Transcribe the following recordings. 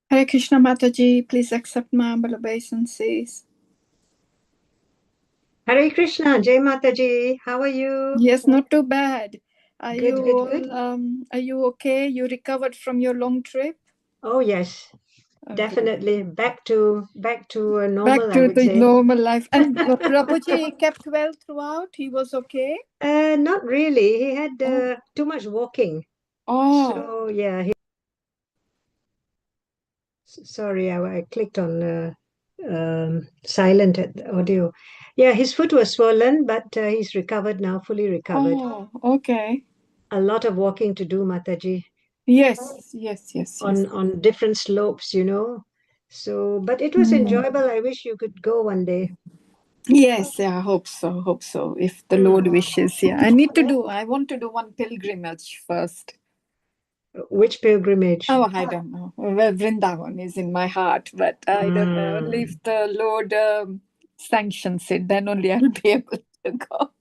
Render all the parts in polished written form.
Hare Krishna Mataji, please accept my humble obeisances. Hare Krishna, Jai Mataji. How are you? Yes, not too bad. Are Good, you good, all, good. are you okay? You recovered from your long trip? Oh yes, Oh, good. definitely back to Back normal, I to would the say. normal life. And Prabhuji kept well throughout? He was okay? Not really. He had Oh, too much walking. oh, So yeah, sorry, I clicked on silent at the audio. Yeah, his foot was swollen, but he's recovered now, fully recovered. oh, okay. A lot of walking to do, Mataji, Yes, yes, yes, yes. on different slopes. So, but it was Hmm. enjoyable. I wish you could go one day. Yes, yeah, I hope so, hope so. If the Lord Hmm. wishes, yeah. I want to do one pilgrimage first. Which pilgrimage? Oh, I don't know. Well, Vrindavan is in my heart, but I don't know. Only Mm. if the Lord sanctions it, then only I'll be able to go.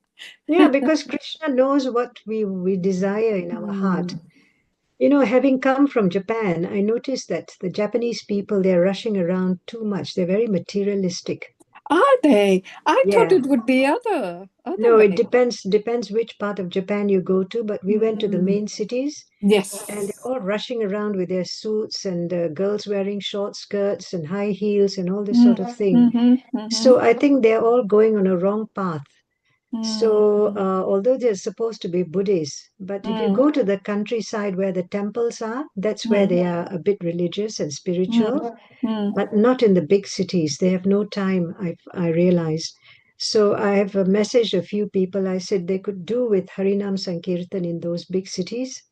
Yeah, because Krishna knows what we desire in our heart. Hmm. Having come from Japan, I noticed that the Japanese people, they're rushing around too much. They're very materialistic. Are they? I thought Yeah. it would be other No, it way. depends which part of Japan you go to, but we went to the Hmm. main cities and they're Yes. all rushing around with their suits and girls wearing short skirts and high heels and all this sort of thing. Mm-hmm, mm-hmm, So I think they're all going on a wrong path. So, mm-hmm, although they're supposed to be Buddhists, but if you go to the countryside where the temples are, that's where they are a bit religious and spiritual, mm-hmm, but not in the big cities. They have no time, I realized. So, I have messaged a few people. I said they could do with Harinam Sankirtan in those big cities.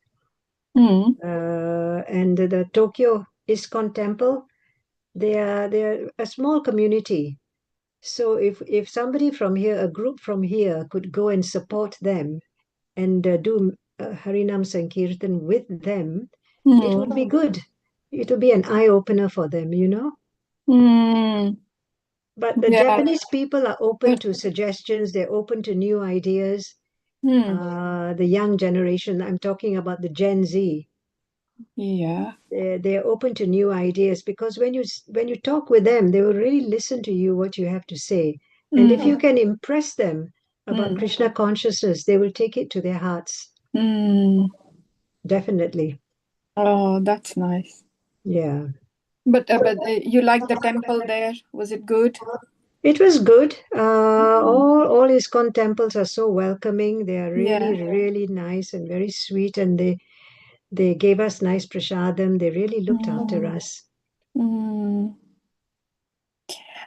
mm-hmm. And the Tokyo ISKCON temple, they are a small community. So if somebody from here, a group from here, could go and support them and do Harinam Sankirtan with them, it would be good. It would be an eye opener for them. Mm. But the Yeah, Japanese people are open but to suggestions. They're open to new ideas. hmm. The young generation, I'm talking about the Gen Z. Yeah. They're open to new ideas because when you talk with them, they will really listen to you what you have to say. And if you Mm. can impress them about Mm. Krishna consciousness, they will take it to their hearts. Mm. Definitely. Oh, that's nice. Yeah. But you like the temple there? Was it good? It was good. Mm. All ISKCON temples are so welcoming. They are Yeah. really, really nice and very sweet. And they gave us nice prasadam. They really looked after Mm. us. Mm.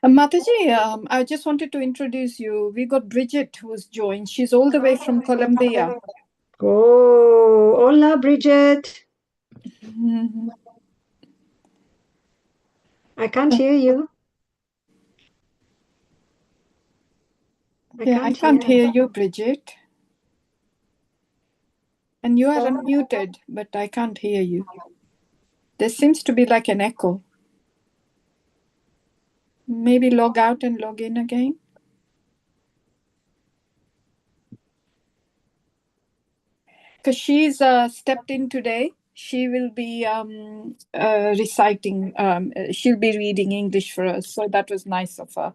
Mataji, I just wanted to introduce you. We got Bridget who's joined. She's all the way from Colombia. Oh, hola, Bridget. Mhm. I can't hear you. I Yeah, I can't can't hear. hear you, Bridget. And you are unmuted, but I can't hear you. There seems to be like an echo. Maybe log out and log in again. Because she's stepped in today. She will be reciting, she'll be reading English for us. So that was nice of her.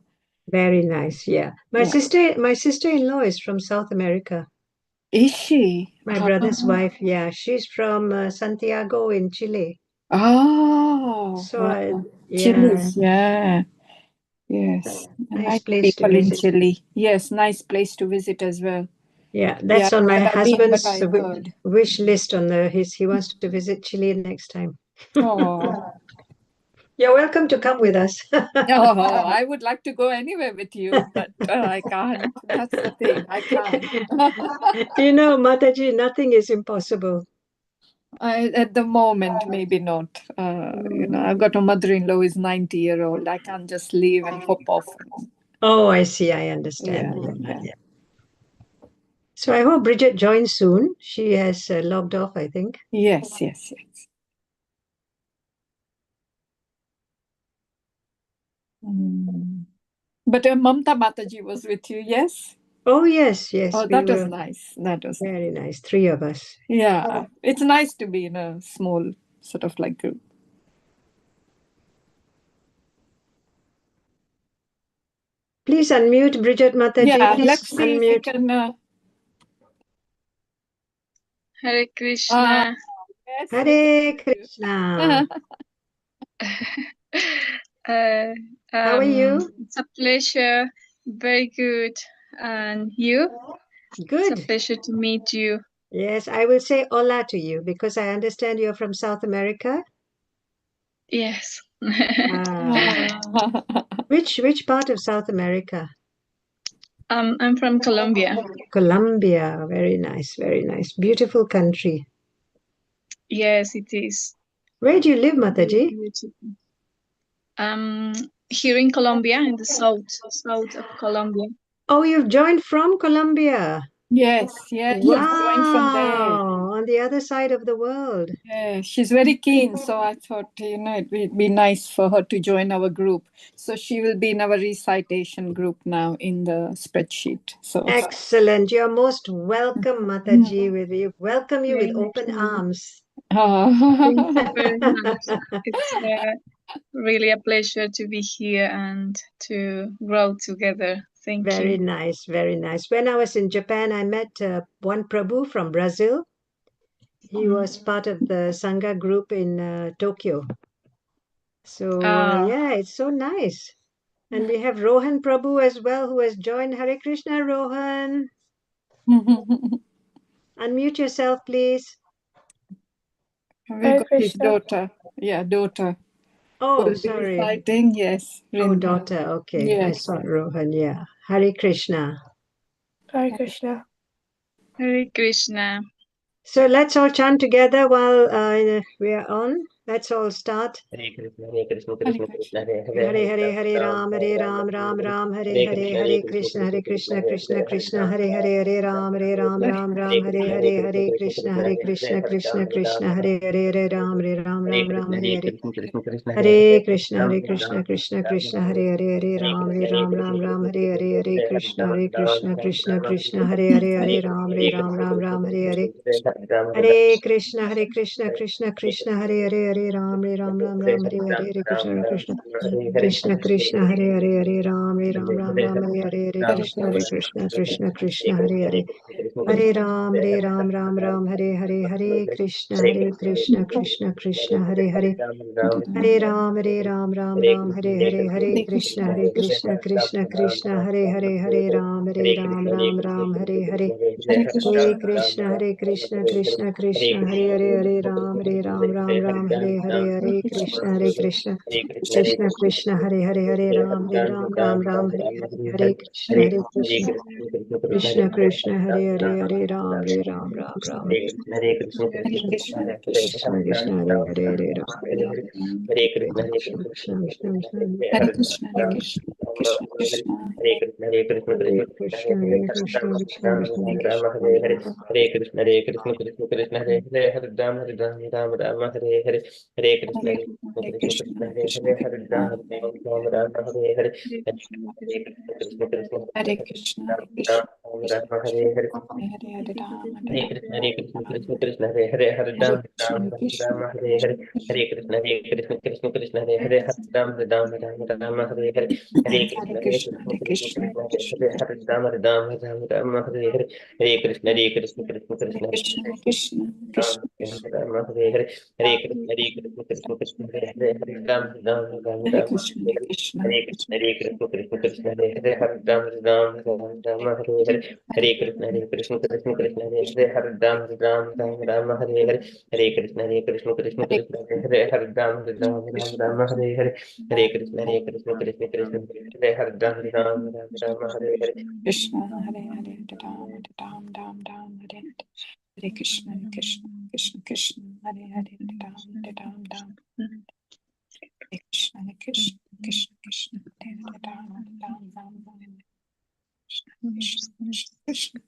Very nice. Yeah. My Yeah. sister-in-law is from South America. Is she? My brother's wife. Yeah, she's from Santiago in Chile. Oh, So wow. Chile. yeah, Yeah. Yes. nice Nice place to people in visit. Chile. Yes, nice place to visit as well. Yeah, Yeah, that's on my I've been, but husband's I heard. wish list on the his. He wants to visit Chile next time. Oh. You're welcome to come with us. Oh, I would like to go anywhere with you, but I can't. That's the thing. I can't. Mataji, nothing is impossible. At the moment, maybe not. I've got a mother-in-law who is 90-year-old. I can't just leave and hop off. Oh, I see. I understand. Yeah, Yeah, yeah. yeah. So I hope Bridget joins soon. She has logged off, I think. Yes, yes, yes. Mm. But Mamta Mataji was with you, yes? Oh, yes, yes. Oh, We that was were nice. That was nice. very nice. Three of us. Yeah, it's nice to be in a small sort of like group. Please unmute, Bridget Mataji. Yeah, Please let's see if we can. Hare Krishna. Yes, Hare Krishna. How are you? It's a pleasure. Very good. And you? Good. It's a pleasure to meet you. Yes, I will say hola to you because I understand you're from South America. Yes. Which part of South America? I'm from Colombia. Colombia. Very nice, very nice. Beautiful country. Yes, it is. Where do you live, Mataji? Here in Colombia, in the south of Colombia. Oh, you've joined from Colombia. Yes, yes. Wow, From there. on the other side of the world. Yeah, she's very keen. So I thought, it would be nice for her to join our group. So she will be in our recitation group now in the spreadsheet. So excellent. You're most welcome, Mataji. We welcome you with open arms. Thank you very much. It's really a pleasure to be here and to grow together. Thank you. Very nice, very nice. When I was in Japan, I met one Prabhu from Brazil. He was part of the Sangha group in Tokyo. So, yeah, it's so nice. And we have Rohan Prabhu as well, who has joined. Hare Krishna, Rohan. Unmute yourself, please. We got his daughter. Yeah, daughter. Oh, sorry. Reciting, yes. Oh, daughter. Okay. Yes. I saw Rohan. Yeah. Hare Krishna. Hare Krishna. Hare Krishna. So let's all chant together while we are on. Let's all start. Hare Krishna, Hare Krishna, Krishna Krishna, Hare Hare, Hare Hare, Hare Ram, Ram, Ram, Hare Hare, Hare Krishna, Krishna Krishna, Hare Hare, Hare Ram, Ram, Ram, Hare Hare, Hare Krishna, Krishna Krishna, Hare Hare, Hare Ram, Ram, Hare Hare. Hare Krishna, Krishna Krishna, Hare Hare, Hare Ram, Ram, Hare Hare, Hare Krishna, Krishna Krishna, Hare Hare, Hare Ram, Ram, Hare Hare. Hare Krishna, Krishna Krishna, Hare Hare, Hare Ram, Ram, Hare Hare, Hare Krishna, Krishna, Hare Hare, Hare Ram, Ram, Hare Hare, Hare Krishna, Krishna, Hare Hare. Hare Ram, Ram, Hare Hare, Hare Krishna, Krishna Krishna, Hare Hare. Hare Ram, Ram, Hare Hare, Hare Krishna, Krishna Krishna, Hare Hare, Hare Ram, Ram, Hare Hare. Hare Krishna, Krishna Krishna, Hare Hare, Hare Ram, Ram, Hare Hare, Hare Krishna, Krishna Krishna, Hare Hare, Hare Ram, Ram, Hare Hare, Hare Krishna, Krishna Krishna, Hare Hare, Hare Ram, Ram, Hare Krishna, Krishna, Hare Hare, Hare Ram, Hare Krishna, Hare Krishna, Hare Krishna, Hare Krishna, Krishna Krishna. Hare Krishna, Hare Krishna, Hare Krishna Krishna, Krishna Krishna, Rama Hare Hare, Hare Krishna, Hare Krishna, Krishna Krishna, Hare Hare, Hare Rama, Rama Hare Hare, Hare Krishna, Hare Krishna, Krishna Krishna, Hare Hare, Rama, Rama Hare Hare, Krishna Krishna, Hare Krishna, Hare Rama Hare Hare. Hare Krishna, Hare Krishna, Krishna Krishna, Hare Hare, Hare Ram, Rama Hare Hare, Hare Krishna, Hare Krishna, Krishna Krishna, Hare Hare, Hare Ram, Rama Hare Hare, Hare Krishna, Hare Krishna, Krishna Krishna, Hare Hare, Rama Hare Hare, Hare Krishna, Hare Krishna, Krishna Krishna, Krishna, Krishna Krishna. Rama Hare Hare, Hare Krishna, Hare Krishna, Krishna Krishna, Hare Hare, Hare Ram, Hare Rama Krishna, Hare Hare, Krishna Hare Krishna, Hare Krishna, Krishna Krishna, Hare Hare, Hare Ram, Rama Hare Hare, Hare Krishna, Hare Krishna, Krishna Krishna, Hare Hare, Hare Ram, Hare Hare, Hare Krishna, Hare Krishna, Krishna Krishna, Hare Hare, Hare Ram, Hare Hare, Hare Krishna, Hare Krishna, Krishna Krishna, Hare Hare, Ram, Hare Hare. Krishna, Hare Hare, Ram, Hare Hare. Hare Krishna, Krishna, Krishna Krishna, Hare Hare, Ram. Hare Krishna, Krishna, Krishna Krishna, Hare Hare, Ram. Krishna,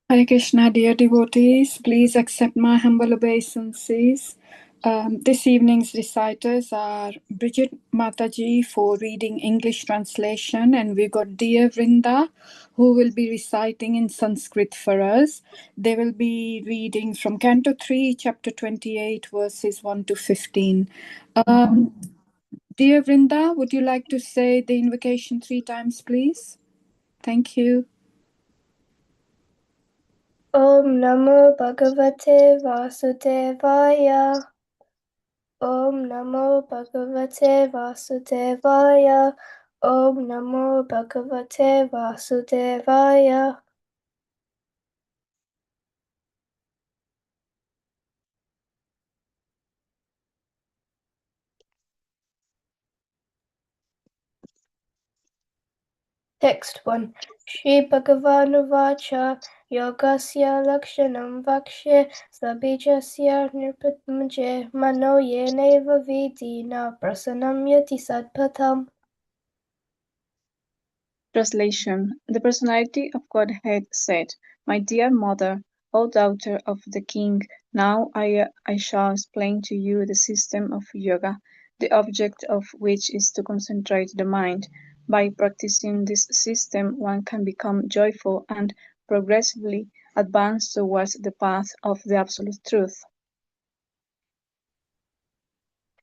Hare Krishna, dear devotees, please accept my humble obeisances. This evening's reciters are Bridget Mataji for reading English translation, and we've got Dear Vrinda, who will be reciting in Sanskrit for us. They will be reading from Canto 3, Chapter 28, verses 1 to 15. Dear Vrinda, would you like to say the invocation 3 times, please? Thank you. Om Namo Bhagavate Vasudevaya. Om Namo Bhagavate Vasudevaya. Om Namo Bhagavate Vasudevaya. Text 1. Shri Bhagavanu Vacha Yogasya Lakshanam Vakshye Sabijasya Nirpatmanje Mano Yeneva Vidina Prasanam Yati Sadpatam. Translation. The personality of Godhead said, My dear mother, O daughter of the king, now I shall explain to you the system of yoga, the object of which is to concentrate the mind. By practicing this system, one can become joyful and progressively advance towards the path of the absolute truth.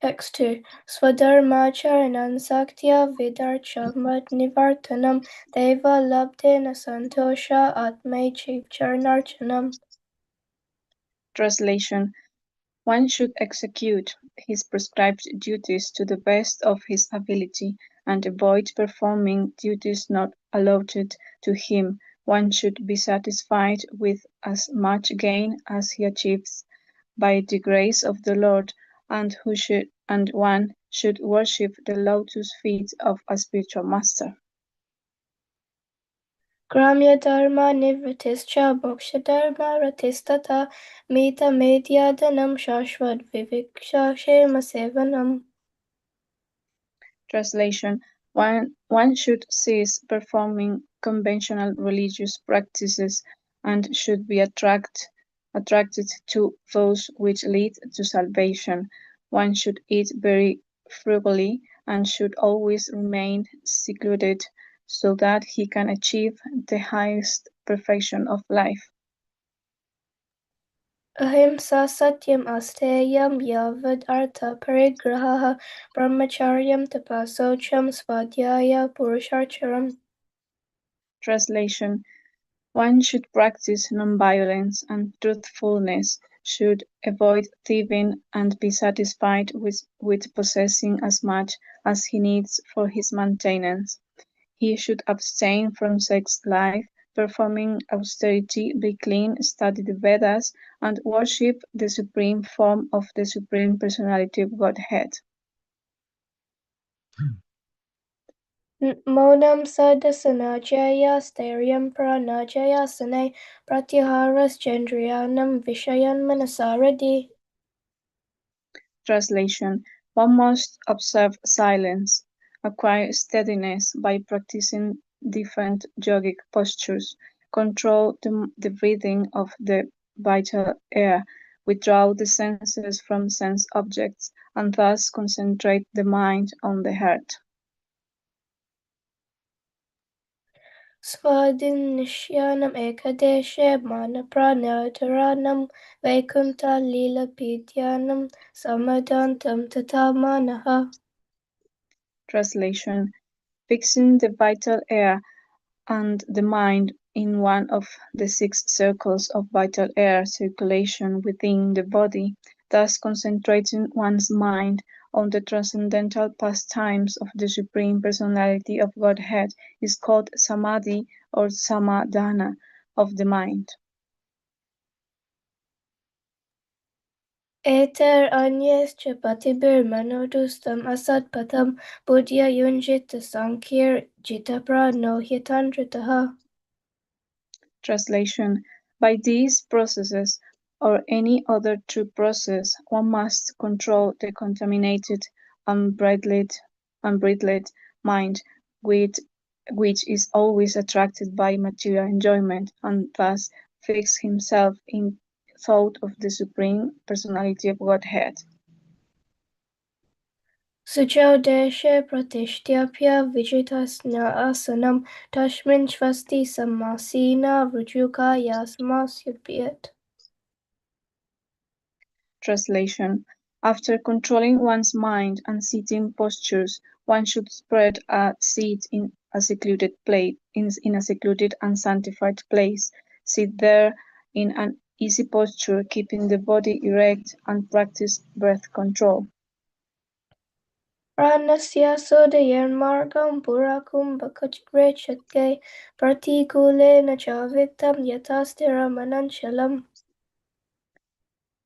Text 2. Swadharmacharanam Saktya Vidarchamad Nivartanam Deva Labdena Santosha Atmai Chivcharnarchanam. Translation. One should execute his prescribed duties to the best of his ability and avoid performing duties not allotted to him. One should be satisfied with as much gain as he achieves by the grace of the Lord, and one should worship the lotus feet of a spiritual master. Gramya Dharma Nivritischa Moksha Dharma Ratistata Mita Medyadanam Shashvad Viviksha Shema Sevanam. Translation. One should cease performing conventional religious practices and should be attracted to those which lead to salvation. One should eat very frugally and should always remain secluded so that he can achieve the highest perfection of life. Ahimsa Satyam Asteyam Yavad Artha Parigraha Brahmacharyam Tapasocham Svadhyaya Purusharcharam. Translation. One should practice non-violence and truthfulness, should avoid thieving, and be satisfied with possessing as much as he needs for his maintenance. He should abstain from sex life, performing austerity, be clean, study the Vedas, and worship the supreme form of the Supreme Personality of Godhead. Monam Sadasanajaya Steriam Pranajaya Sane Pratyaharas Chandriyanam Vishayan Manasaradi. Translation. One must observe silence, acquire steadiness by practicing different yogic postures, control the breathing of the vital air, withdraw the senses from sense objects, and thus concentrate the mind on the heart. Swadinishyanam Ekadeshe Manapranataranam Vaikunta Lila Pidyanam Samadantam Tatamanaha. Translation. Fixing the vital air and the mind in one of the 6 circles of vital air circulation within the body, thus concentrating one's mind on the transcendental pastimes of the Supreme Personality of Godhead, is called Samadhi or Samadhana of the mind. Eter anyescha patibir manodustam asadpatam buddhya yunjita sankir jitapra no hitandrataha. Translation. By these processes, or any other true process, one must control the contaminated, unbridled mind, which is always attracted by material enjoyment, and thus fix himself in thought of the Supreme Personality of Godhead. Suchau deshe pratishthyapya vijitasnya asanam tashmin shvasti samasina rujuka yasmasyubhyat. Translation. After controlling one's mind and sitting postures, one should spread a seat in a secluded place, in a secluded and sanctified place. Sit there in an easy posture, keeping the body erect, and practice breath control. Pranasya sodayarmargam purakum bhakachrechake pratikule chavitam yatasthiramananchalam.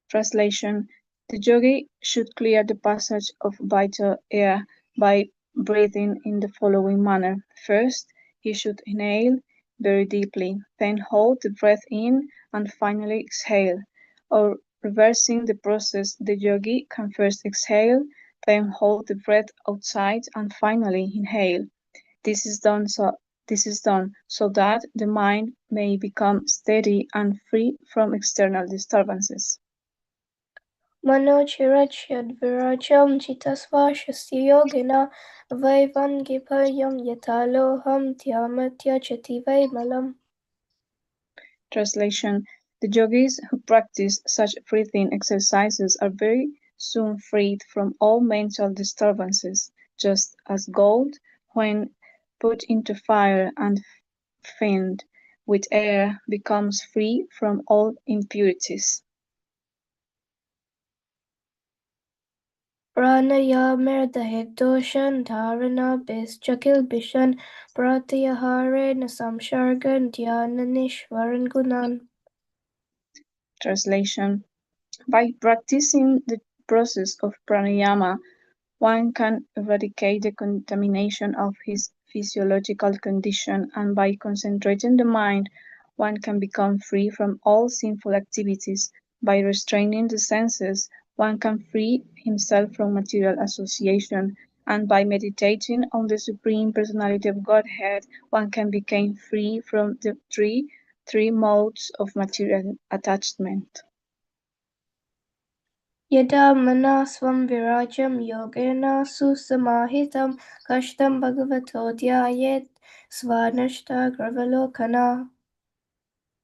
Translation. The yogi should clear the passage of vital air by breathing in the following manner. First, he should inhale very deeply, then hold the breath in and finally exhale. Or reversing the process, the yogi can first exhale, then hold the breath outside and finally inhale. This is done so that the mind may become steady and free from external disturbances. Manochirachyad virajam chitasvashasya yogina vaivangipayam yataloham dhyamatya chati malam. Translation. The yogis who practice such breathing exercises are very soon freed from all mental disturbances, just as gold, when put into fire and filled with air, becomes free from all impurities. Pranayamerdahidoshan dharana bisjakilbishan pratyahare nasamshargan dhyananishwaran gunan. Translation. By practicing the process of pranayama, one can eradicate the contamination of his physiological condition, and by concentrating the mind, one can become free from all sinful activities. By restraining the senses, one can free himself from material association, and by meditating on the Supreme Personality of Godhead, one can become free from the three modes of material attachment. Yada manasvam virajam yogena susamahitam kashtam bhagavato dhyayet svanashta gravalokana.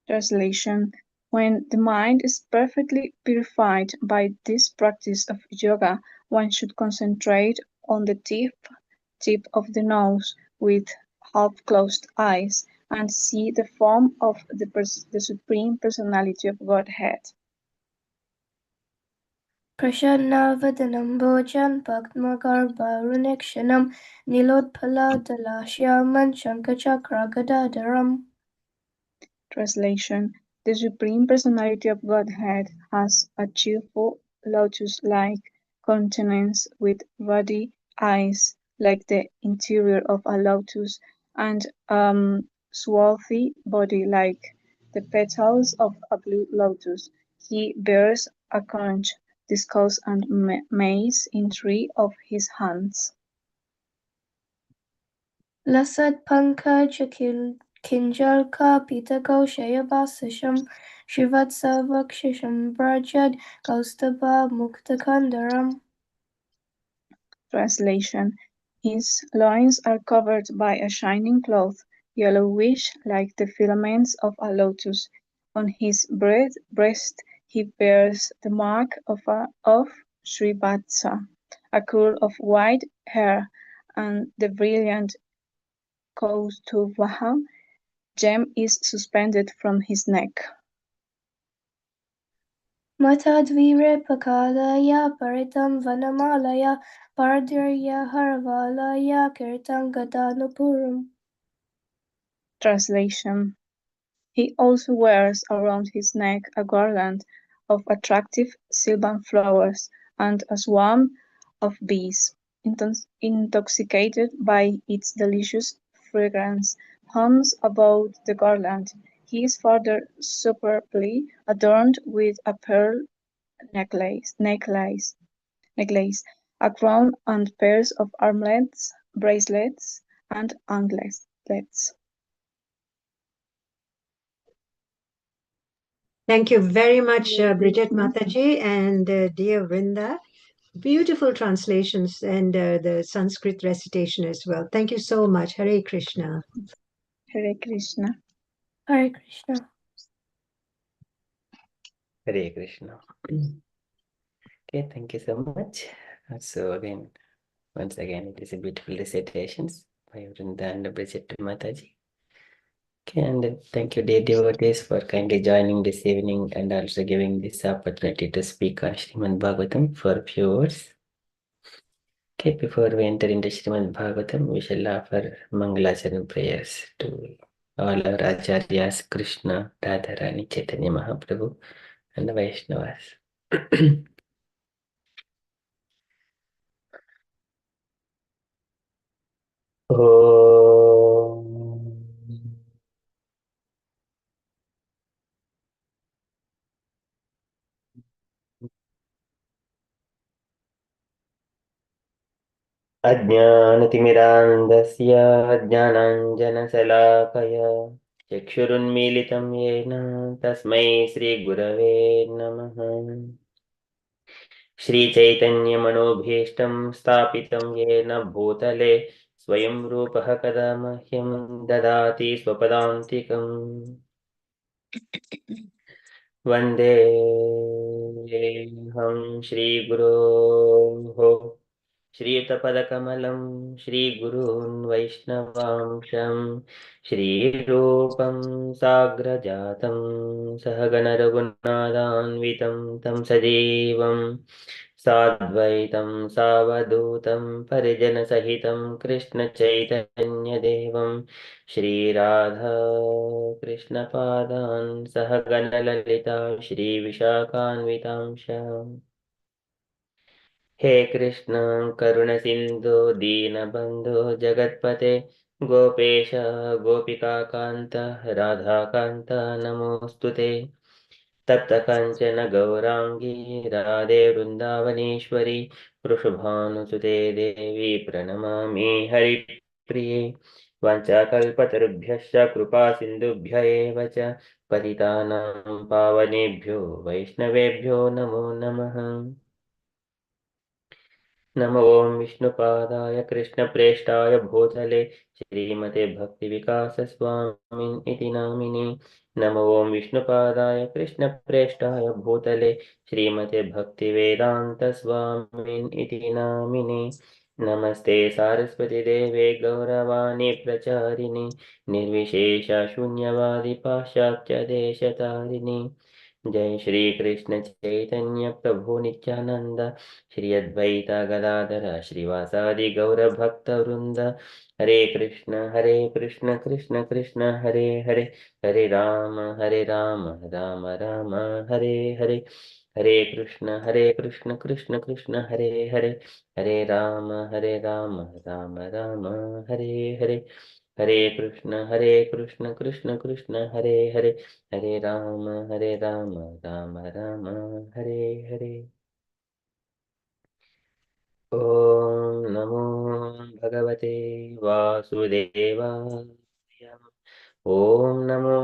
Translation. When the mind is perfectly purified by this practice of yoga, one should concentrate on the tip of the nose with half-closed eyes and see the form of the Supreme Personality of Godhead. Prasannavadanam bhojan padmagarbha runekshanam nilotpala dalasyaman shankachakra gadadaram. Translation. The Supreme Personality of Godhead has a cheerful lotus-like countenance with ruddy eyes like the interior of a lotus and swarthy body like the petals of a blue lotus. He bears a conch, discus and mace in three of his hands. Lasad pankaj kinjalka pitako shayabasasham shivatsavakshisham brajad kaustubha muktakandaram. Translation. His loins are covered by a shining cloth, yellowish like the filaments of a lotus. On his breast he bears the mark of Srivatsa, a curl of white hair, and the brilliant Kaustubha gem is suspended from his neck. Matadvire pakadaya paritam vanamalaya pardirya harvalaya kirtan gadanupuram. Translation. He also wears around his neck a garland of attractive sylvan flowers, and a swarm of bees, intoxicated by its delicious fragrance, hums about the garland. He is further superbly adorned with a pearl necklace, a crown and pairs of armlets, bracelets, and anklets. Thank you very much, Bridget Mataji and dear Vrinda. Beautiful translations and the Sanskrit recitation as well. Thank you so much. Hare Krishna. Hare Krishna. Hare Krishna. Hare Krishna. Okay, thank you so much. So again, once again, it is a beautiful recitations by Vrinda and Bridget Mataji. Okay, and thank you, dear devotees, for kindly joining this evening and also giving this opportunity to speak on Srimad Bhagavatam for a few words. Okay, before we enter into Srimad Bhagavatam, we shall offer Mangalacharan prayers to all our Acharyas, Krishna, Radharani, Chaitanya Mahaprabhu, and the Vaishnavas. अज्ञानतिमिरान्धस्य ज्ञानाञ्जनशलाकया चक्षुरुन्मीलितं येन तस्मै श्रीगुरवे नमः। श्रीचैतन्यमनोभीष्टं स्थापितं येन भूतले स्वयं रूपः कदा मह्यं ददाति स्वपदान्तिकम्। वन्देऽहं श्रीगुरोः श्रीयुतपदकमलं श्रीगुरून् वैष्णवांशं श्रीरूपं साग्रजातं सहगणरघुनाथान्वितं तं सजीवं साद्वैतं सावधूतं परिजनसहितं कृष्णचैतन्यदेवं श्रीराधा कृष्णपादान् सहगणललिता श्रीविशाखान्वितांश। हे कृष्ण करुणसिन्धु दीनबन्धु जगत्पते गोपेश गोपिकान्त राधाकान्त नमोऽस्तु ते। तप्तकाञ्चन गौराङ्गी राधे वृन्दावनेश्वरी वृषभानुसुते देवी प्रणमामि हरिप्रिये। वाञ्छाकल्पतरुभ्यश्च कृपासिन्धुभ्य एव च पतितानां पावनेभ्यो वैष्णवेभ्यो नमो नमः। नमो ॐ विष्णुपादाय कृष्णप्रेष्ठाय भूतले श्रीमते भक्तिविकासस्वामिन् इति नामिने। नमो ॐ विष्णुपादाय कृष्णप्रेष्ठाय भूतले श्रीमते भक्तिवेदान्तस्वामिन् इति नामिने। नमस्ते सारस्वती देवे गौरवाणी प्रचारिणे निर्विशेषशून्यवादी पाश्चात्यदेशतारिणे। जय श्री कृष्ण चैतन्य प्रभु नित्यानंद श्री अद्वैता गदाधर श्रीवासादि गौर भक्त वृंद। हरे कृष्ण कृष्ण कृष्ण हरे हरे राम राम राम हरे हरे। हरे कृष्ण कृष्ण कृष्ण हरे राम राम राम हरे हरे। हरे कृष्ण कृष्ण कृष्ण हरे राम राम राम हरे हरे। ॐ नमो भगवते वासुदेवाय। ॐ नमो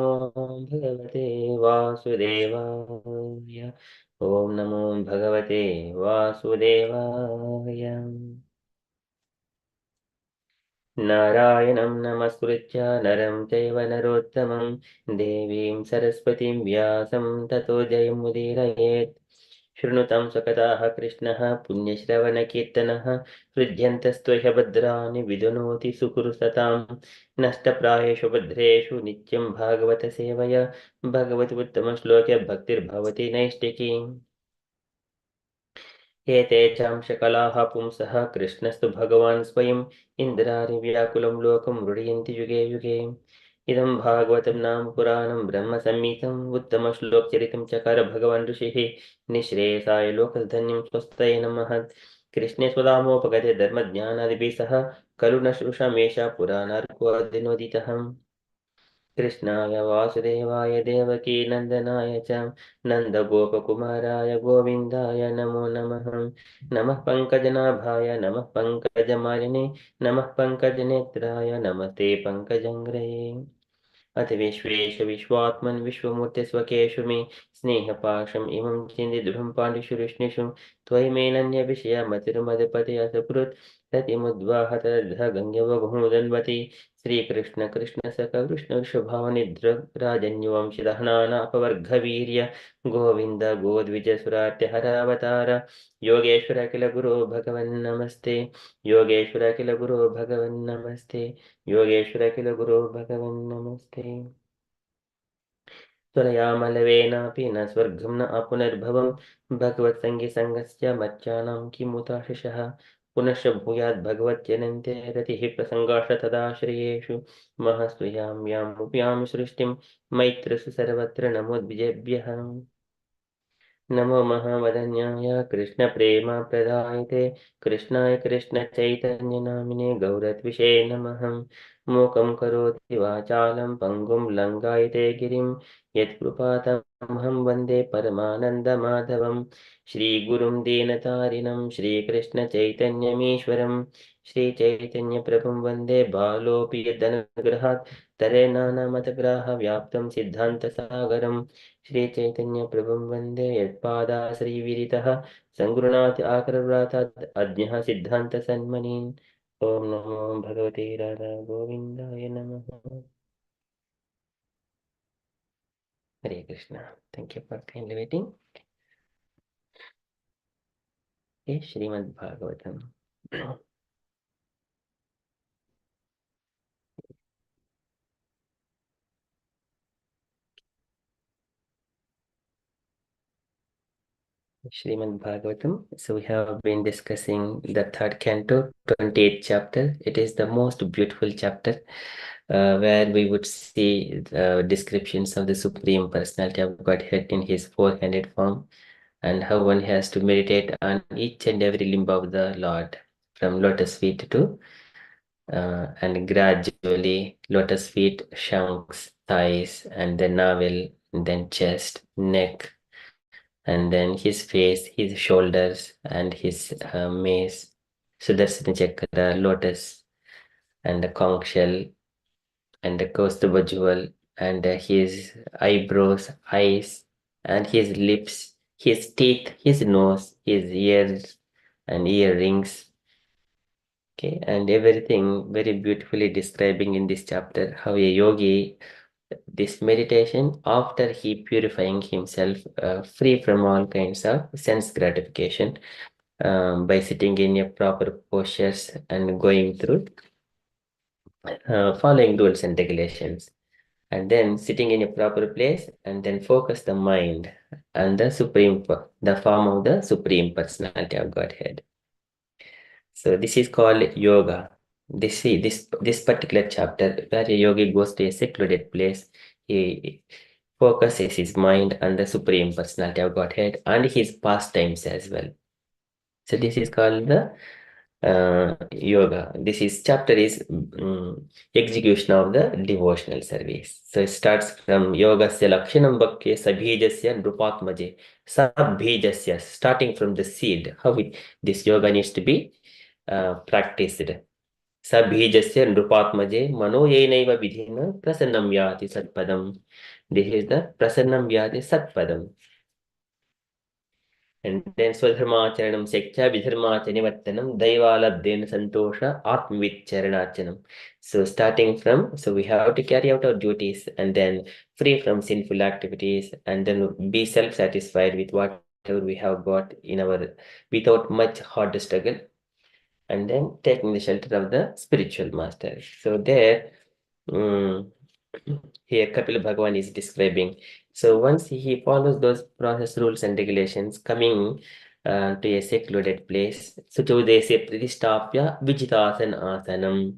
भगवते वासुदेवाय। ॐ नमो भगवते वासुदेवाय। नारायणं नमस्कृत्य नरं चैव नरोत्तमं देवीं सरस्वतीं व्यासं ततो जयमुदीरयेत्। शृणुतं सकताः कृष्णः पुण्यश्रवणकीर्तनः हृद्यन्तस्त्वह्य भद्राणि विदुनोति सुकृसतां। नष्टप्रायेषु भद्रेषु नित्यं भागवत सेवया भगवति उत्तमश्लोके भक्तिर्भवति नैष्टिकी। एते चांशकलाः पुंसः कृष्णस्तु भगवान् स्वयम् इन्द्रारिव्याकुलं लोकं मृडयन्ति युगे युगे। इदं भागवतं नाम पुराणं ब्रह्मसंहितम् उत्तमश्लोकचरितं चकार भगवान् ऋषिः निःश्रेयसाय लोकधन्यं स्वस्तये नमः। कृष्णे स्वदामोपगते धर्मज्ञानादिभिः सह खलु न श्रुषामेषा पुराणार्कोऽदिनोदितः। कृष्णाय वासुदेवाय देवकी नन्दनाय च नन्दगोपकुमाराय गोविन्दाय नमो नमः। नमः पङ्कजनाभाय नमः पङ्कजमालिने नमः पङ्कजनेत्राय नमस्ते पङ्कजङ्घ्रये। अथ विश्वेश विश्वात्मन् विश्वमूर्ते स्वकेषु मे स्नेहपाशम् इमं चिन्तिदृढं पाण्डिषु विष्णुषु त्वयिमेनन्यविषयमतिर्मदपति असकृत् रतिमुद्वाहतर्धगङ्गवभूदन्वति श्रीकृष्ण कृष्ण सकलकृष्ण वृषभावनिद्रराजन्युवंशिदहनानापवर्गवीर्य गोविन्द गोद्विजसुरात्यहरावतार योगेश्वर किल गुरो भगवन्नमस्ते योगेश्वर किल गुरो भगवन्नमस्ते योगेश्वर किल गुरो भगवन्नमस्ते त्वरयामलवेनापि न स्वर्गं न पुनर्भवं भगवत्सङ्गीसङ्गस्य मच्चानां किमुताशिषः पुनश्च भूयात् भगवत्यनन्ते रतिः प्रसङ्गाश्च तदाश्रयेषु महस्तुयां यामुपयां सृष्टिं मैत्रसु सर्वत्र नमोद्विजेभ्यः नमो महावदन्याय कृष्णप्रेमप्रदायते कृष्णाय कृष्णचैतन्यनामिने गौरत्विषे नमः मूकं करोति वाचालं पङ्गुं लङ्घयते गिरिं यत्कृपातमहं वन्दे परमानन्दमाधवं श्रीगुरुं दीनतारिणं श्रीकृष्णचैतन्यमीश्वरं श्रीचैतन्यप्रभुं वन्दे बालोऽपि यदनुग्रहात् तरेणानमतग्राहव्याप्तं सिद्धान्तसागरम् श्रीचैतन्यप्रभुं वन्दे यत्पादाश्रीविरितः सङ्गृह्णाति आकरव्रातात् अज्ञः सिद्धान्तसन्मनीन् ॐ नमो भगवते राधा गोविन्दाय नमः हरे Krishna thank you for kindly waiting ये Shrimad Bhagavatam Srimad Bhagavatam. So we have been discussing the third canto, 28th chapter. It is the most beautiful chapter where we would see descriptions of the Supreme Personality of Godhead in his four-handed form and how one has to meditate on each and every limb of the Lord from lotus feet to and gradually lotus feet, shanks, thighs, and then navel, and then chest, neck, and then his face, his shoulders, and his mace, Sudarsana Chakra, lotus, and the conch shell, and the Kaustubha jewel, and his eyebrows, eyes, and his lips, his teeth, his nose, his ears, and earrings. Okay, and everything very beautifully describing in this chapter how a yogi, this meditation after he purifying himself free from all kinds of sense gratification by sitting in a proper postures and going through following rules and regulations, and then sitting in a proper place and then focus the mind on the the form of the Supreme Personality of Godhead. So this is called yoga. This particular chapter where a yogi goes to a secluded place, he focuses his mind on the Supreme Personality of Godhead and his pastimes as well. So this is called the yoga. Chapter is execution of the devotional service. So it starts from yogasya lakshanam bhakya sabhijasya nrupatmaje. Sabhijasya, starting from the seed, how this yoga needs to be practiced. Sabhijasya nrupatmaje mano yenaiva vidhina prasannam yati satpadam. This is the prasannam yati satpadam. And then Swadharmacharanam Sektya Vidharmachanivattanam Daivalabdena Santosha Atmaviccharanachanam. So starting from, so we have to carry out our duties and then free from sinful activities and then be self-satisfied with whatever we have got in our, without much hard struggle, and then taking the shelter of the spiritual master. So there, here Kapila Bhagavan is describing. So once he follows those process rules and regulations, coming to a secluded place, Suchodesya Pratistapya Vijitasana Asanam.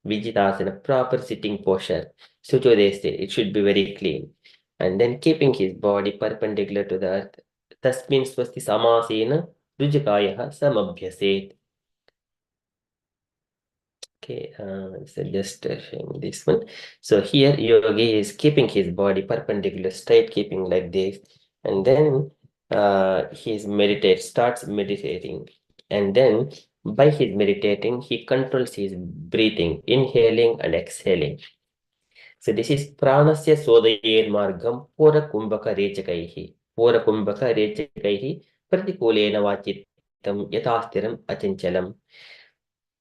Vijitasana, proper sitting posture. Suchodesya, it should be very clean. And then keeping his body perpendicular to the earth. Tasmin swasti samasena rujakayaha samabhyaset. Okay, so just showing this one. So here yogi is keeping his body perpendicular, straight, keeping like this, and then he starts meditating, and then by his meditating he controls his breathing, inhaling and exhaling. So this is pranasya sodayir margam pura kumbhaka rechakaihi. Pura kumbhaka rechakaihi pratikulena vachittam yathastiram achanchalam.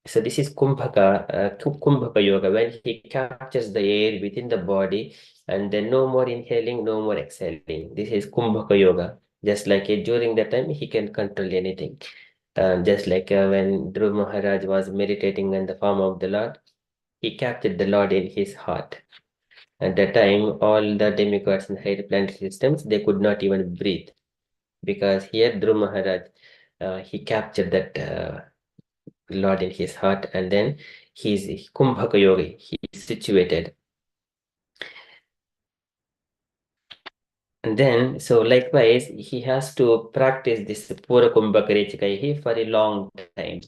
So this is Kumbhaka Yoga, when he captures the air within the body and then no more inhaling, no more exhaling. This is Kumbhaka Yoga. Just like during that time, he can control anything. Just like when Dhruv Maharaj was meditating in the form of the Lord, he captured the Lord in his heart. At that time, all the demigods and higher planetary systems, they could not even breathe. Because here, Dhruv Maharaj, he captured that Lord in his heart, and then he's Kumbhaka Yogi, he is situated. And then, so likewise, he has to practice this Pura Kumbhaka Rechikaihi for a long time.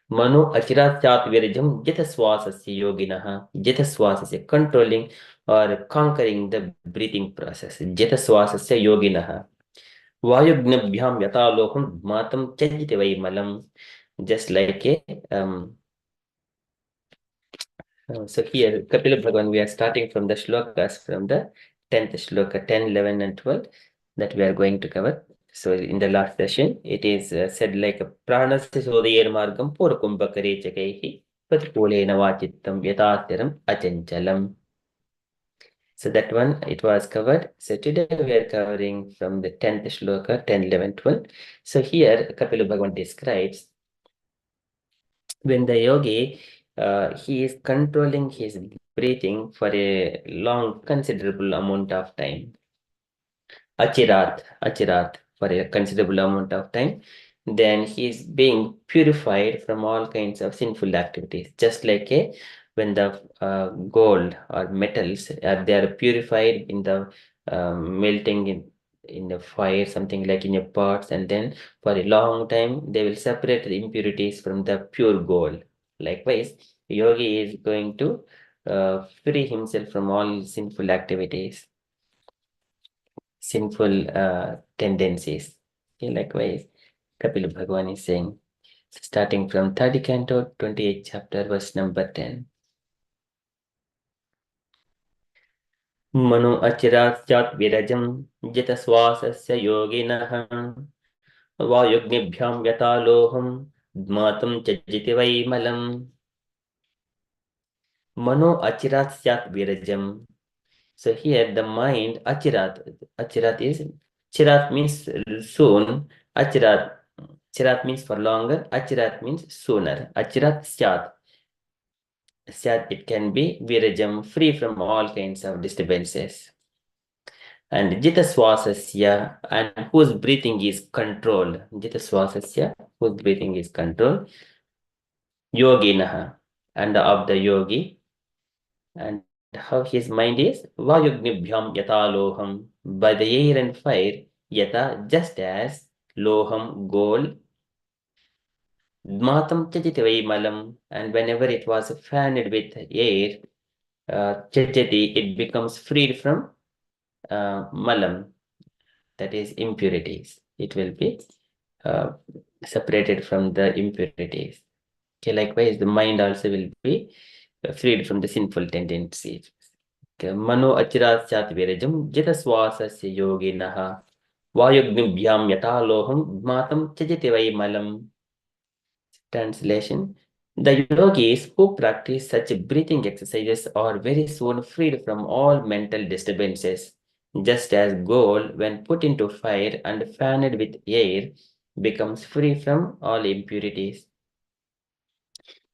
Manu Achirat Chat Virajam Jitaswasasya Yoginaha, Jitaswasasya, controlling or conquering the breathing process. Jitaswasasya Yoginaha. Vayugnabhyam Yataloham Matam Chajitavai Malam. Just like so here, Kapila Bhagavan, we are starting from the shlokas from the 10th shloka, 10, 11, and 12 that we are going to cover. So in the last session, it is said like Pranasya Sodayir Margam Purakumbhakare Chakaihi Patipulena Vachittam Yatatiram Achanchalam. So that one, it was covered. So today we are covering from the 10th shloka, 10, 11, 12. So here, Kapila Bhagavan describes when the yogi he is controlling his breathing for a long, considerable amount of time. Achirat, for a considerable amount of time. Then he is being purified from all kinds of sinful activities. Just like when the gold or metals, they are purified in the melting in the fire, something like in a pots, and then for a long time, they will separate the impurities from the pure gold. Likewise, yogi is going to free himself from all sinful activities, sinful tendencies. Okay, likewise, Kapila Bhagavan is saying, starting from 30 canto, 28th chapter, verse number 10. Manu achirasyat virajam jitaswasasya yoginah vayugnibhyam yataloham dmatam chajiti vaimalam. Mano achirasyat virajam. So here the mind, achirat is, chirat means soon, chirat means for longer, achirat means sooner, achirat syat. Syat, it can be virajam, free from all kinds of disturbances. And jitaswasasya, and whose breathing is controlled. Jitaswasasya, whose breathing is controlled. Yoginaha, and of the yogi. And how his mind is vayugnibhyam yata loham, by the air and fire, yata, just as loham, gold, dmatam chajiti malam, and whenever it was fanned with air, chajati, it becomes freed from malam, that is impurities. It will be separated from the impurities. Okay, likewise, the mind also will be freed from the sinful tendencies. Mano achirasyat virajam jitaswasasya yoginaha vayugnibhyam yataloham matam chajiti vai malam. Translation: the yogis who practice such breathing exercises are very soon freed from all mental disturbances, just as gold, when put into fire and fanned with air, becomes free from all impurities.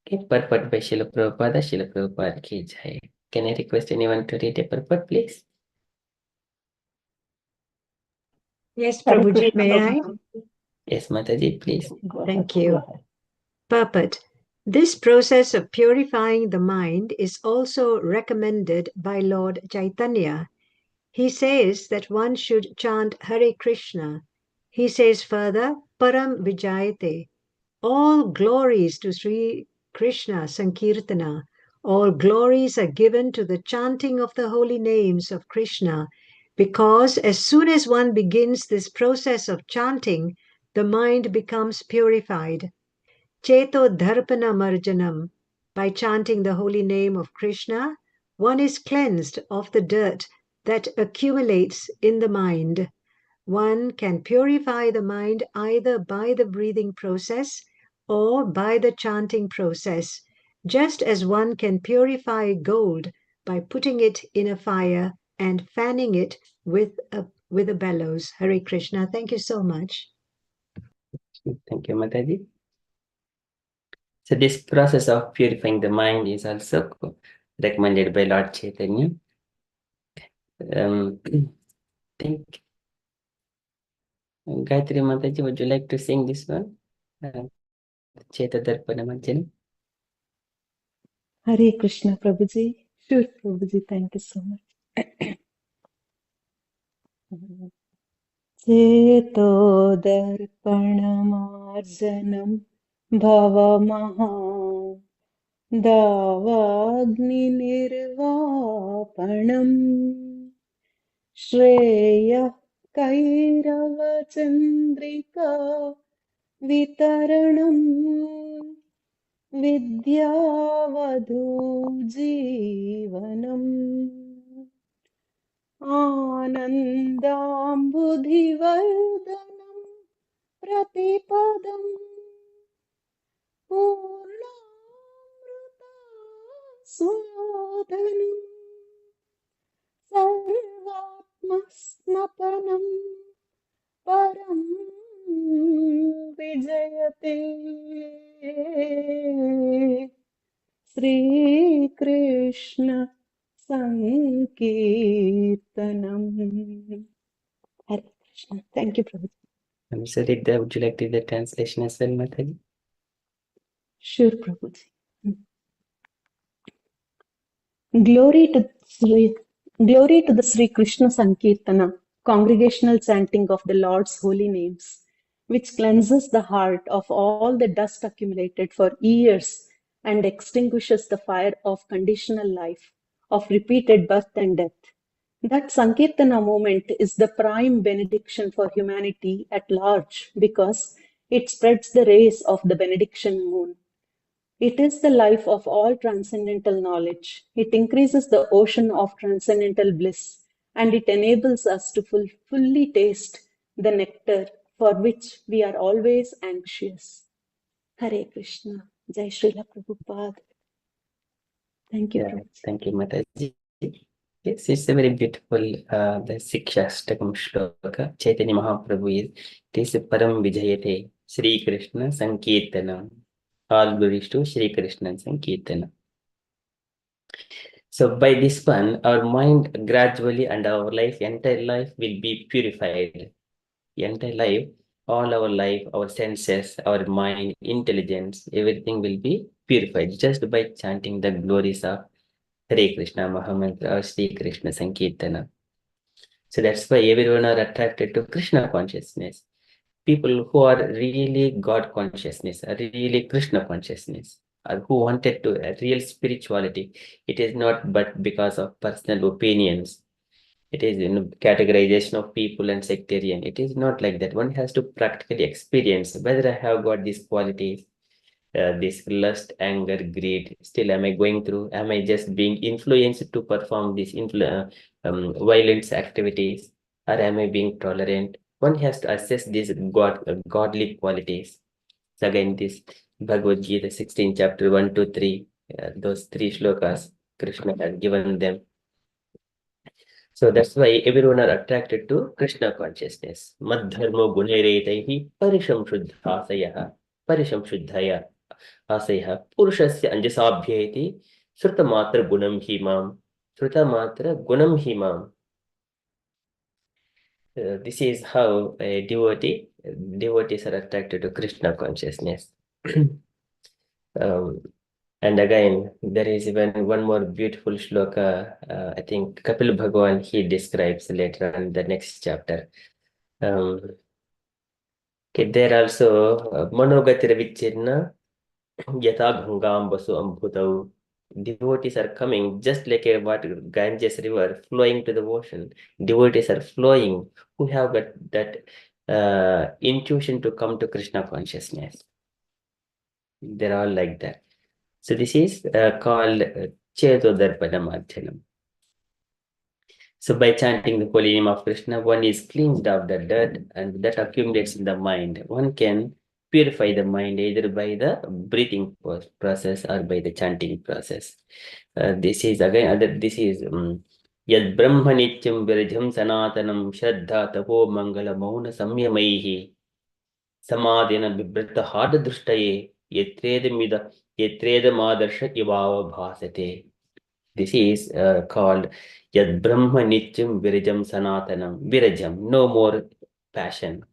Okay, purport by Srila Prabhupada. Srila Prabhupada ki jai. Can I request anyone to read a purport, please? Yes, Prabhuji, may I? Yes, Mataji, please. Thank you. Purport. This process of purifying the mind is also recommended by Lord Chaitanya. He says that one should chant Hare Krishna. He says further, Param Vijayate. All glories to Sri Krishna Sankirtana. All glories are given to the chanting of the holy names of Krishna, because as soon as one begins this process of chanting, the mind becomes purified. Cheto Dharpana Marjanam. By chanting the holy name of Krishna, one is cleansed of the dirt that accumulates in the mind. One can purify the mind either by the breathing process or by the chanting process, just as one can purify gold by putting it in a fire and fanning it with a bellows. Hare Krishna. Thank you so much. Thank you, Mataji. So this process of purifying the mind is also recommended by Lord Chaitanya. Think Gayatri Mataji, would you like to sing this one? Chaita Darpana Manjana. Hare Krishna, Prabhuji. Sure, Prabhuji. Thank you so much. चेतोदर्पणमार्जनं भवमहा दावाग्निर्वापणम् श्रेयः कैरवचन्द्रिका वितरणम् विद्यावधूजीवनम् आनन्दाम्बुधिवर्धनं प्रतिपदम् पूर्णामृतास्वादनम् सर्वात्मस्नपनं परं विजयते Shrikrishna Sankirtanam. Hare Krishna. Thank you, Prabhuji. Sarita, would you like to read the translation as well, Mataji? Sure, Prabhuji. Glory to the Sri Krishna Sankirtana, congregational chanting of the Lord's holy names, which cleanses the heart of all the dust accumulated for years and extinguishes the fire of conditional life, of repeated birth and death. That Sankirtana moment is the prime benediction for humanity at large because it spreads the rays of the benediction moon. It is the life of all transcendental knowledge. It increases the ocean of transcendental bliss, and it enables us to fully taste the nectar for which we are always anxious. Hare Krishna. Jai Srila Prabhupada. Thank you, Prabhuji. Thank you, Mataji. Yes, it's a very beautiful the Sikshastakam shloka. Chaitanya Mahaprabhu is Param Vijayate Sri Krishna Sankirtanam. All glories to Sri Krishna Sankirtanam. So by this one, our mind gradually and our life, entire life will be purified. Entire life, all our life, our senses, our mind, intelligence, everything will be purified just by chanting the glories of Hare Krishna Mahamantra or Sri Krishna Sankirtana. So that's why everyone are attracted to Krishna consciousness. People who are really God consciousness, are really Krishna consciousness, or who wanted to a real spirituality. It is not but because of personal opinions. It is categorization of people and sectarian. It is not like that. One has to practically experience whether I have got these qualities. This lust, anger, greed, still am I going through? Am I just being influenced to perform these violence activities? Or am I being tolerant? One has to assess these godly qualities. So again, this Bhagavad Gita 16 chapter 1 to 3, those 3 shlokas, Krishna has given them. So that's why everyone are attracted to Krishna consciousness. Madharmo gunaretaihi parisham shuddhasaya. Parisham shuddhaya. Asaya Purushasya Anjasabhyeti Srutamatra Gunam Himam. Srutamatra Gunam Himam. This is how a devotees are attracted to Krishna consciousness. And again, there is even one more beautiful shloka. I think Kapil Bhagavan, he describes later on the next chapter. Okay, there also Manogatira Vichirna Yatha Gangam Basu Ambhutau. Devotees are coming just like a Ganges river flowing to the ocean. Devotees are flowing who have got that intuition to come to Krishna consciousness. They're all like that. So this is called Chetodarpanamarchanam. So by chanting the holy name of Krishna, one is cleansed of the dirt and that accumulates in the mind. One can purify the mind either by the breathing process or by the chanting process. This is again, this is Yad Brahma Nityam Virajam Sanatanam Shraddha Tapo Mangala Mauna Samyamaihi Samadhina Bibrata Hada Drushtaye Yetredamida Yetredamadarsha Ivava Bhasate. This is called Yad Brahma Nityam Virajam Sanatanam. Virajam, no more passion.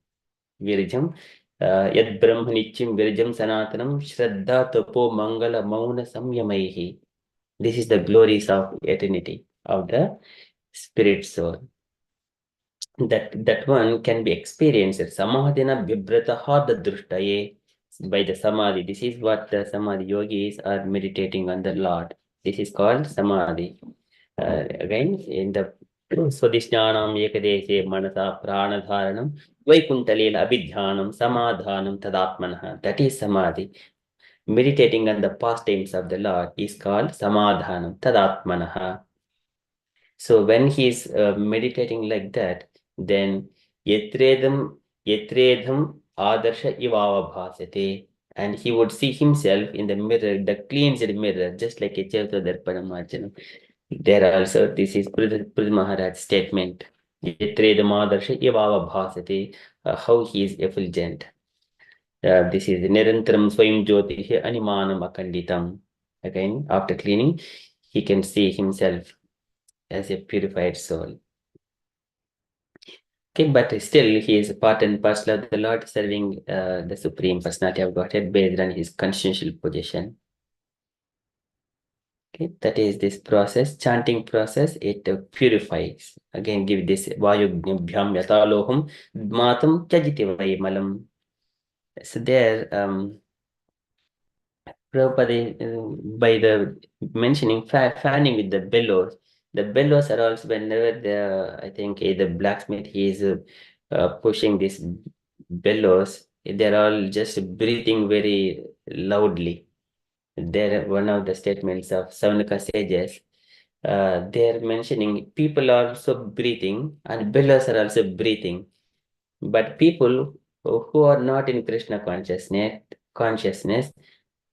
Virajam. Yad Brahma Nityam Virajam Sanatanam Shraddha Tapo Mangala Mauna Samyamaihi. This is the glories of eternity of the spirit soul. That one can be experienced. Samadhina Bibrata Hada Drushtaye. By the Samadhi. This is what the Samadhi yogis are meditating on the Lord. This is called Samadhi. Again, in the Swadhishnanam Ekadeshe Manasa Pranadharanam Vaikuntalila Abhidhyanam Samadhanam Tadatmanaha. That is Samadhi. Meditating on the pastimes of the Lord is called Samadhanam Tadatmanaha. So when he is meditating like that, then Yetredam Adarsha Ivava Bhasate, and he would see himself in the mirror, the cleansed mirror, just like a Chettodarpanamarchanam. There also, this is Prithvi Maharaj's statement. Yetredamadarsha Ivava Bhasate, how he is effulgent. This is Nirantaram Swayam Jyotihi Animanam Akanditam. Again, after cleaning, he can see himself as a purified soul. Okay, but still he is part and parcel of the Lord, serving the Supreme Personality of Godhead based on his consciential position. Okay, that is this process, chanting process, it purifies. Again, give this Vayugnabhyam Yataloham Matam Tyajiti Vaimalam. So there, Prabhupada, by the mentioning fanning with the bellows are also whenever I think the blacksmith, he is pushing this bellows, they're all just breathing very loudly. There, one of the statements of Saunaka sages, they're mentioning people are also breathing and bellows are also breathing. But people who are not in Krishna consciousness,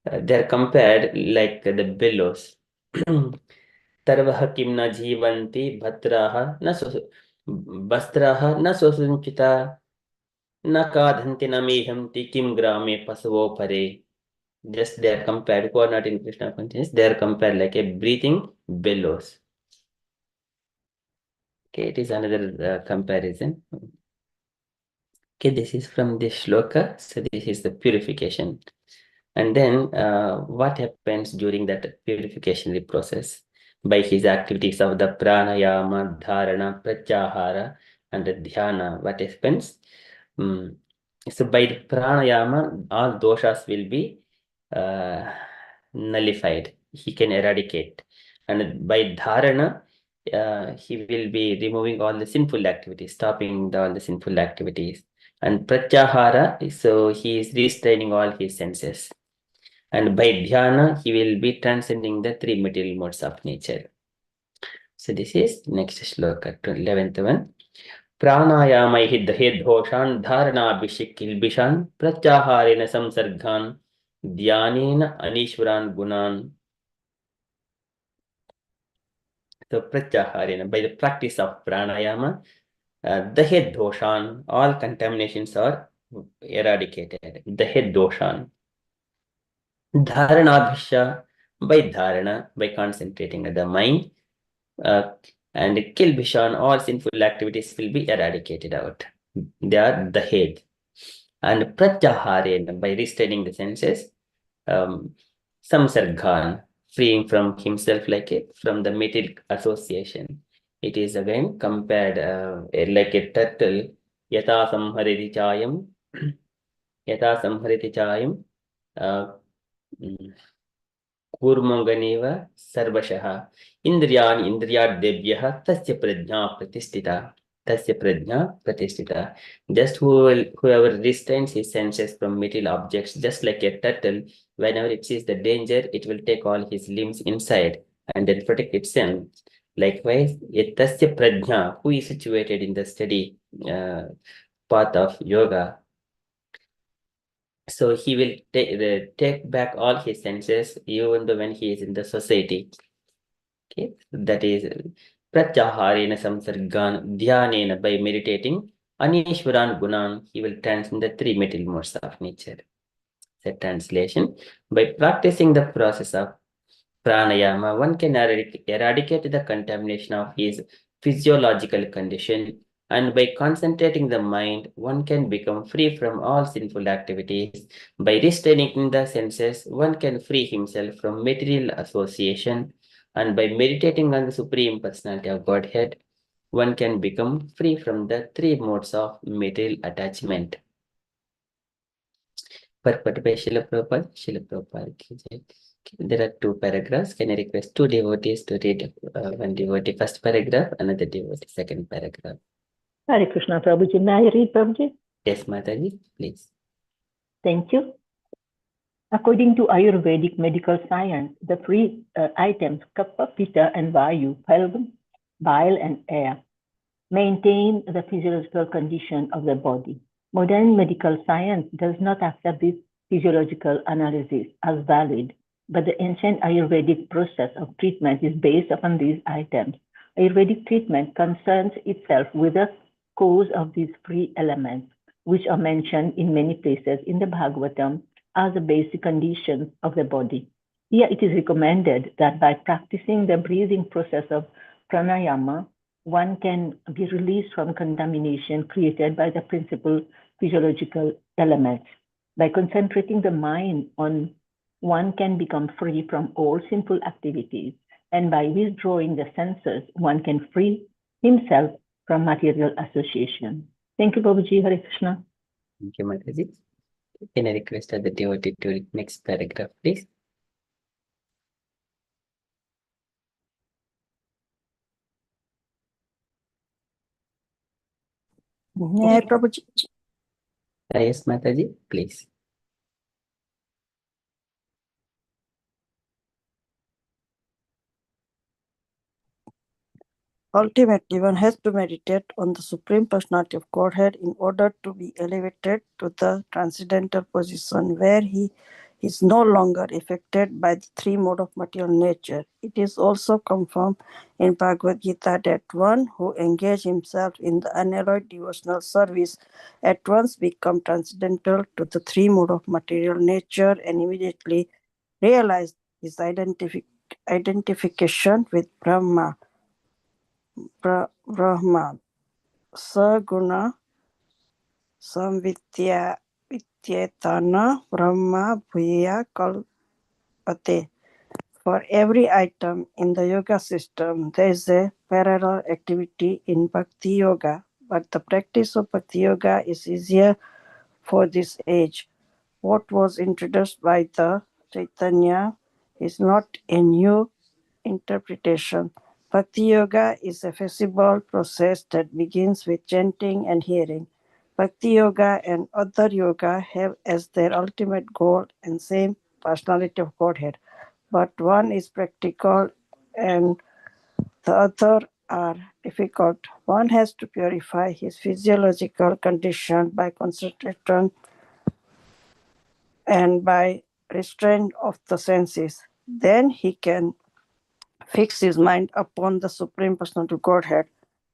they're compared like the billows. Tarvaha kimna jivanti bhatraha bastraha na sosunchita na kadhanti namehamti kim grame pasavo pare. Just they are compared, who are not in Krishna consciousness, they are compared like a breathing billows. Okay, it is another comparison. Okay, this is from this shloka. So this is the purification. And then what happens during that purification process? By his activities of the pranayama, dharana, pratyahara, and the dhyana, what happens? So by the pranayama, all doshas will be nullified. He can eradicate. And by dharana, he will be removing all the sinful activities, stopping all the sinful activities. And pratyahara, so he is restraining all his senses. And by dhyana, he will be transcending the three material modes of nature. So this is next shloka, 11th one. Pranayamaihi dahedhoshan dharanabhishikilbishan pratyaharena samsarghan dhyanena anishwaran gunan. So pratyaharena, by the practice of pranayama, dahedhoshan, all contaminations are eradicated. Dahedhoshan. Dharanabhisha, by dharana, by concentrating on the mind, and kilbishan, all sinful activities will be eradicated out. They are the head. And pratyaharena, by restraining the senses, samsarghan, freeing from himself from the material association. It is again compared like a turtle, yata samhariti chayam, yata samhariti chayam, Kurmanganeva sarvashaha indriyani indriyadebhyaha tasya prajna pratistita. Tasya prajna pratistita. Just whoever restrains his senses from material objects, just like a turtle, whenever it sees the danger, it will take all his limbs inside and then protect itself. Likewise, Yatasya Prajna, who is situated in the steady path of yoga, so he will take back all his senses even though when he is in the society. Okay, that is Pratyaharena Samsargan Dhyanena, by meditating Anishwaran Gunan, he will transcend the three material modes of nature. The translation: by practicing the process of pranayama, one can eradicate the contamination of his physiological condition, and by concentrating the mind, one can become free from all sinful activities. By restraining the senses, one can free himself from material association, and by meditating on the Supreme Personality of Godhead, one can become free from the three modes of material attachment. Purport by Srila Prabhupada. Srila Prabhupada ki jai. There are two paragraphs. Can I request two devotees to read one devotee first paragraph, another devotee second paragraph? Hare Krishna, Prabhuji. May I read, Prabhuji? Yes, Mataji, please. Thank you. According to Ayurvedic medical science, the three items, Kapha, Pitta, and Vayu, bile and air, maintain the physiological condition of the body. Modern medical science does not accept this physiological analysis as valid, but the ancient Ayurvedic process of treatment is based upon these items. Ayurvedic treatment concerns itself with the cause of these three elements, which are mentioned in many places in the Bhagavatam as the basic conditions of the body. Here it is recommended that by practicing the breathing process of pranayama, one can be released from contamination created by the principal physiological elements. By concentrating the mind on one can become free from all sinful activities, and by withdrawing the senses, one can free himself from material association. Thank you, Babuji. Hare Krishna. Thank you, Mataji. Can I request the devotee to read next paragraph, please? Yeah, Prabhuji. Yes, Mataji, please. Ultimately, one has to meditate on the Supreme Personality of Godhead in order to be elevated to the transcendental position where he is no longer affected by the three modes of material nature. It is also confirmed in Bhagavad Gita that one who engages himself in the unalloyed devotional service at once becomes transcendental to the three modes of material nature and immediately realizes his identification with Brahma. Brahman, Saguna, Samvityetana, Brahma, Bhuya, Kalpate. For every item in the yoga system, there is a parallel activity in Bhakti Yoga, but the practice of Bhakti Yoga is easier for this age. What was introduced by the Chaitanya is not a new interpretation. Bhakti Yoga is a feasible process that begins with chanting and hearing. Bhakti Yoga and other yoga have as their ultimate goal and same personality of Godhead, but one is practical and the other are difficult. One has to purify his physiological condition by concentration and by restraint of the senses. Then he can fix his mind upon the Supreme Personality of Godhead.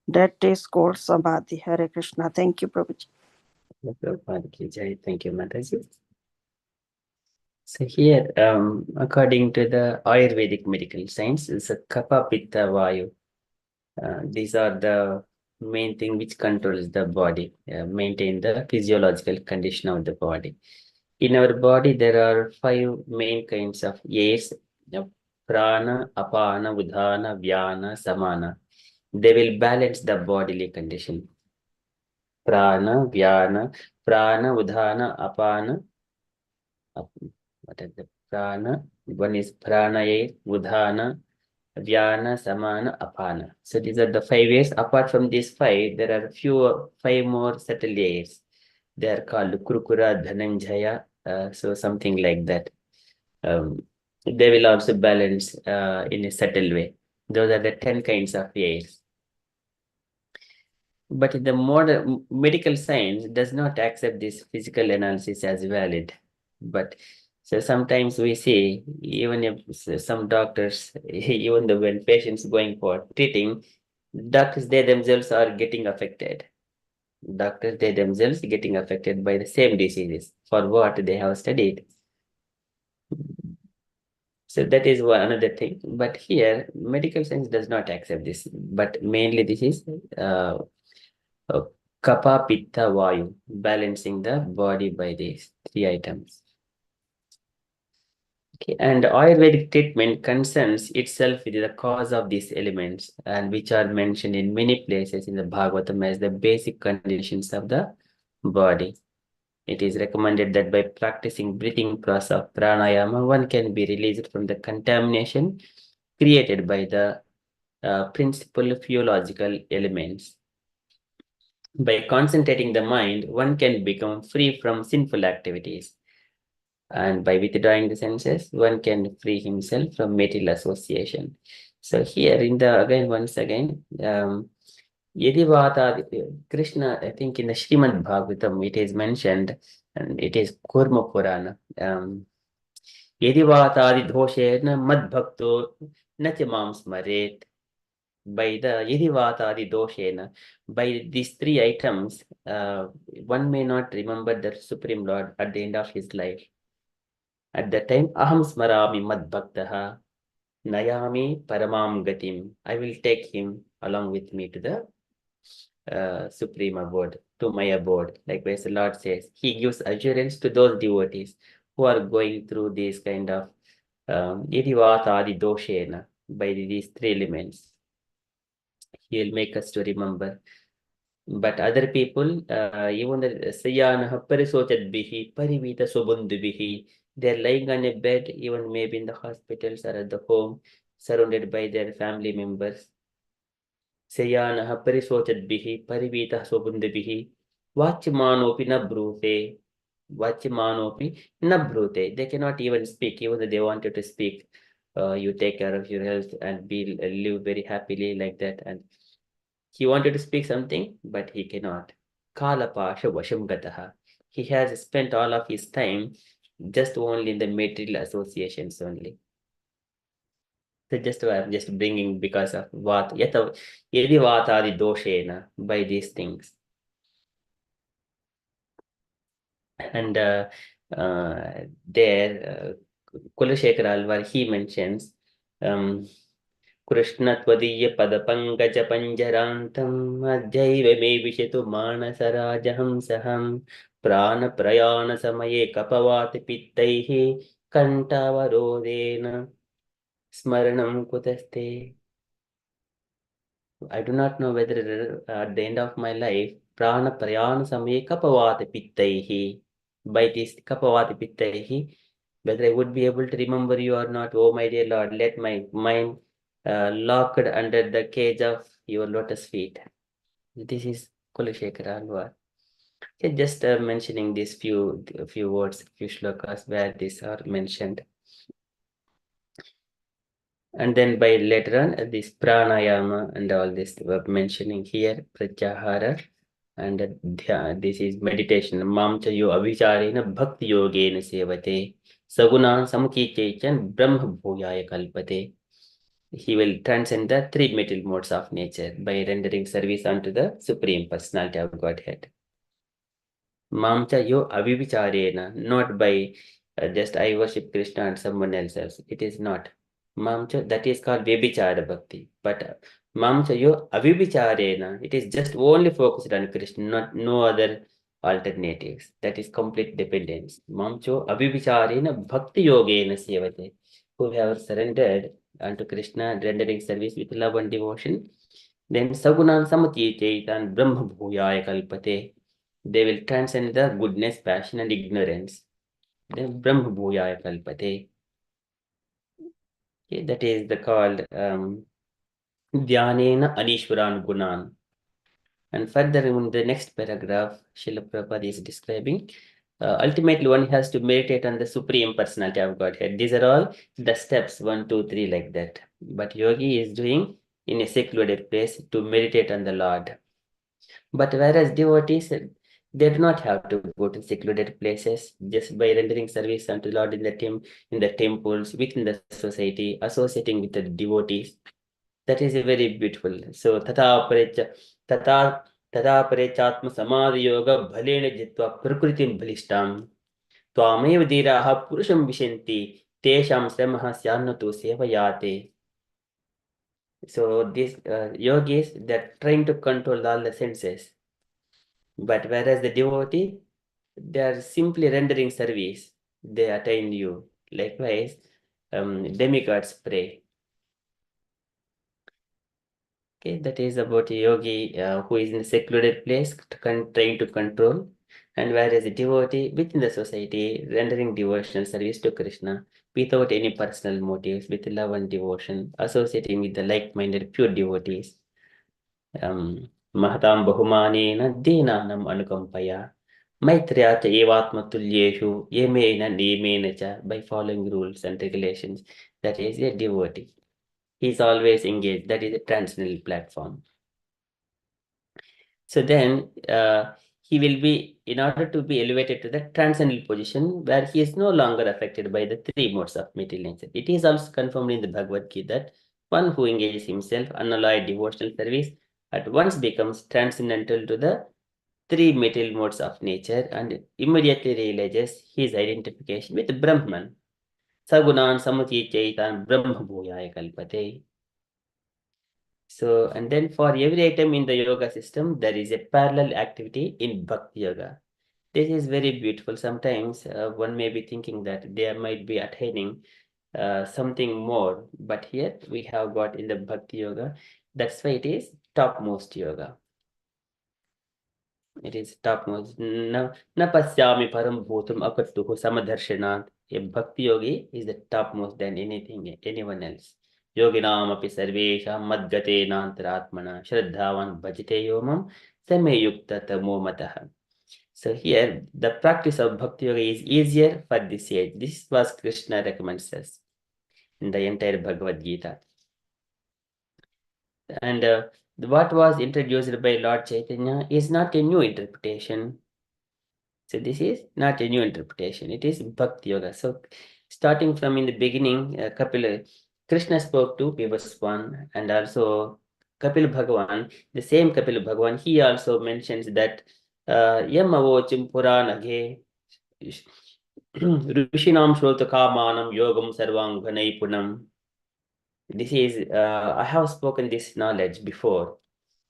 That is called Samadhi. Hare Krishna. Thank you, Prabhuji. Thank you, Mataji. So here, according to the Ayurvedic medical science, it's a Kapha, Pitta, Vayu. These are the main thing which controls the body, maintain the physiological condition of the body. In our body, there are 5 main kinds of airs: prana, apana, udhana, vyana, samana. They will balance the bodily condition. Prana, vyana, udhana, apana. What is the prana? One is prana air, udhana, vyana, samana, apana. So these are the 5 airs. Apart from these 5, there are 5 more subtle airs. They are called Kurukura, Dhananjaya, so something like that. they will also balance in a subtle way. Those are the 10 kinds of airs. But the modern medical science does not accept this physical analysis as valid. But so sometimes we see, even if some doctors, even though when patients going for treating, doctors they themselves are getting affected. Doctors they themselves getting affected by the same diseases for what they have studied. So that is one another thing. But here, medical science does not accept this. But mainly this is uh, Kapha, Pitta, Vayu, balancing the body by these 3 items. Okay, and Ayurvedic treatment concerns itself with the cause of these elements, and which are mentioned in many places in the Bhagavatam as the basic conditions of the body. It is recommended that by practicing breathing process of pranayama, one can be released from the contamination created by the principal physiological elements. By concentrating the mind, one can become free from sinful activities. And by withdrawing the senses, one can free himself from material association. So here in the, again, once again, Yadivata, Krishna, I think in the Srimad Bhagavatam, it is mentioned, and it is Kurma Purana. Yadivata Doshena Mad Bhakto Nachamam Smaret. By the Yadivata Doshena, by these 3 items, one may not remember the Supreme Lord at the end of his life. At that time, Aham Smarami Mad Bhaktaha Nayami Paramam Gatim. I will take him along with me to the supreme abode, to my abode. Likewise, the Lord says, He gives assurance to those devotees who are going through these kind of Yadivata Doshena by these 3 elements. He will make us to remember. But other people, even the Sayanaha Parisochat Bihi, Parivita Sobundu Bihi, they're lying on a bed, even maybe in the hospitals or at the home, surrounded by their family members. Sayanaha Parisochat Bihi, Parivita Sobundu Bihi, Vachmanopi Nabrute, Vachmanopi Nabrute. They cannot even speak, even though they wanted to speak. You take care of your health and live very happily like that. And he wanted to speak something, but he cannot. Kalapasha Vasham Gataha. He has spent all of his time just only in the material associations only. So I'm just bringing because of what Yadi Vatadi Doshena by these things. And there, Kulashekara Alvar, he mentions कृष्णत्वदीयपदपङ्कजपञ्जरान्तम् अद्यैव मे विशतु मानसराजहंसहं प्राणप्रयाणसमये कपवातपित्तैः कण्ठावरोधेन स्मरणं कुतस्ते. I do not know whether at the end of my life, pranaprayana kapavati by this kapavati whether I would be able to remember you or not. Oh, my dear Lord, let my mind locked under the cage of your lotus feet. This is Kulashekara Alvar. Okay, just mentioning these few words, few shlokas where these are mentioned. And then by later on, this pranayama and all this we're mentioning here, pratyahara, and this is meditation. Mamcha yo avicharena bhakti yogena sevate, sagunan samukichan brahma bhuyaya kalpate. He will transcend the 3 material modes of nature by rendering service unto the Supreme Personality of Godhead. Mamcha yo avicharena, not by just I worship Krishna and someone else. It is not. Mamcha, that is called Vibhichara Bhakti. But Mamcha yo avibhicharena, it is just only focused on Krishna, no other alternatives. That is complete dependence. Mamcho avibhicharena bhakti yogena sevate. Who have surrendered unto Krishna, rendering service with love and devotion. Then Sagunan Samati Chaitan Brahma Bhuyaya Kalpate. They will transcend the goodness, passion, and ignorance. Then Brahma Bhuyaya Kalpate. Okay, that is the called Dhyanena Anishwaran Gunan. And further in the next paragraph, Srila Prabhupada is describing ultimately one has to meditate on the Supreme Personality of Godhead. These are all the steps 1, 2, 3 like that. But yogi is doing in a secluded place to meditate on the Lord. But whereas devotees, they do not have to go to secluded places. Just by rendering service unto Lord in the temples, within the society, associating with the devotees, that is a very beautiful. So tata parechatma samadhi yoga bhalena jitva prakritim bhalistam tvamev dhiraha purusham vishanti tesham samaha syannatu sevayate. So these yogis, they're trying to control all the senses. But whereas the devotee, they are simply rendering service. They attain you. Likewise, demigods pray. Okay, that is about a yogi who is in a secluded place trying to control, and whereas a devotee within the society rendering devotional service to Krishna without any personal motives, with love and devotion, associating with the like-minded pure devotees. Mahatam bahumanena deenanam anukampaya maitrya cha evatmatulyeshu yemena niyemena cha, by following rules and regulations. That is a devotee. He is always engaged. That is a transcendental platform. So then he will be, in order to be elevated to the transcendental position where he is no longer affected by the three modes of material nature. It is also confirmed in the Bhagavad Gita that one who engages himself unalloyed devotional service at once becomes transcendental to the three material modes of nature and immediately realizes his identification with Brahman. Sagunan samuti chaitan brahma bhuyaya kalpate. So, and then for every item in the yoga system, there is a parallel activity in Bhakti Yoga. This is very beautiful. Sometimes one may be thinking that they might be attaining something more, but here we have got in the Bhakti Yoga, that's why it is topmost yoga. It is topmost. Na pasyami param bhutam akattuhu samadharshanat. A Bhakti Yogi is the topmost than anyone else. Yoginam api sarvesha madgate nantaratmana shraddhavan bhajite yomam same yukta tamo mataha. So here the practice of Bhakti Yoga is easier for this age. This was Krishna recommends us in the entire Bhagavad Gita. And what was introduced by Lord Chaitanya is not a new interpretation. So this is not a new interpretation. It is Bhakti Yoga. So starting from in the beginning, Krishna spoke to Vivaswan, and also Kapil Bhagavan, the same Kapil Bhagavan, he also mentions that Yam avochim puranaghe Rishinam Shrotakāmanam Yogam Sarvanghanai Punam. This is, I have spoken this knowledge before.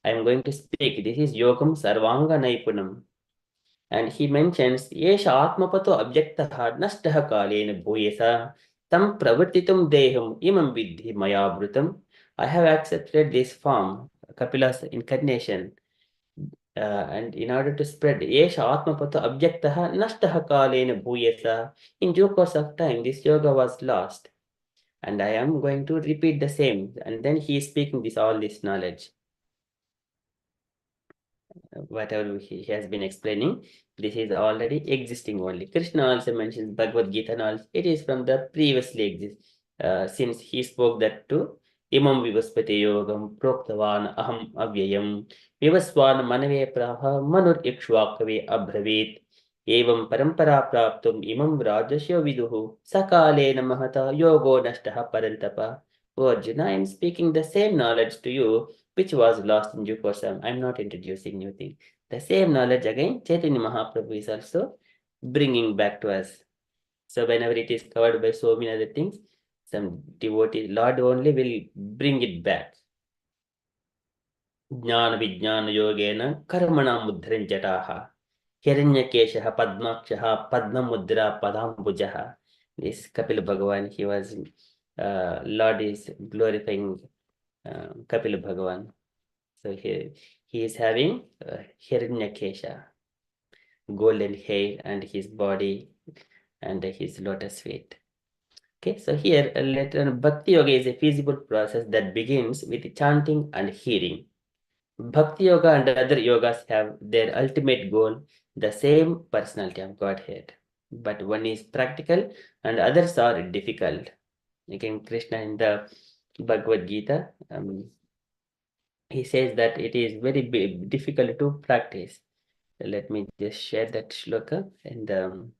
I am going to speak. This is Yogam Sarvanga Naipunam. And he mentions, Yesha Atmapato Abjektaha Nastaha Kalena Bhuyesa Tam Pravartitum Deham Imam Vidhi Maya Brutam. I have accepted this form, Kapila's incarnation. And in order to spread Yesha Atmapato Abjektaha Nastaha Kalena Bhuyesa, in due course of time, this yoga was lost. And I am going to repeat the same. And then he is speaking all this knowledge. Whatever he has been explaining, this is already existing only. Krishna also mentions Bhagavad Gita also. It is from the previously exist. Since he spoke that to Imam Vivaspati Yogam Proktavan Aham Avyayam Vivaswan Manave Praha Manur Ikshwakave Abhravit Evam Parampara Praptum Imam Rajasya Viduhu Sakale Namahata Yogo Nashtaha Parantapa. Oh Arjuna, I am speaking the same knowledge to you which was lost in due course. I am not introducing new thing. The same knowledge again, Chaitanya Mahaprabhu is also bringing back to us. So whenever it is covered by so many other things, some devotee, Lord only will bring it back. Jnana Vijnana Yogena Karmana Mudhran Jataha Hiranyakeshaha Padmakshaha Padma Mudra Padambujaha. This Kapil Bhagavan, he was, Lord is glorifying Kapil Bhagavan. So here he is having Hiranyakesha, golden hair, and his body and his lotus feet. Okay, so here later Bhakti Yoga is a feasible process that begins with chanting and hearing. Bhakti Yoga and other yogas have their ultimate goal, the same personality of Godhead. But one is practical and others are difficult. Again, Krishna in the Bhagavad Gita, he says that it is very difficult to practice. Let me just share that shloka in the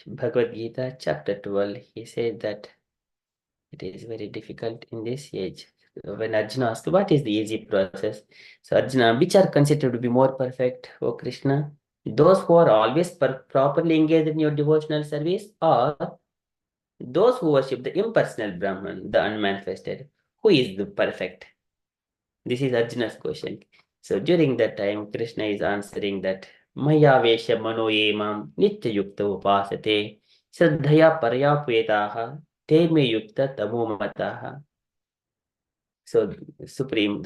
Bhagavad Gita, chapter 12. He says that it is very difficult in this age. When Arjuna asked, what is the easy process? So Arjuna, which are considered to be more perfect, O Krishna? Those who are always properly engaged in your devotional service, or those who worship the impersonal Brahman, the unmanifested? Who is the perfect? This is Arjuna's question. So during that time, Krishna is answering that Maya Vesha Mano Yemam Nitya Yukta Upasate Sadhaya Paryapvetaha Te Me Yukta Tamo Mataha. So the Supreme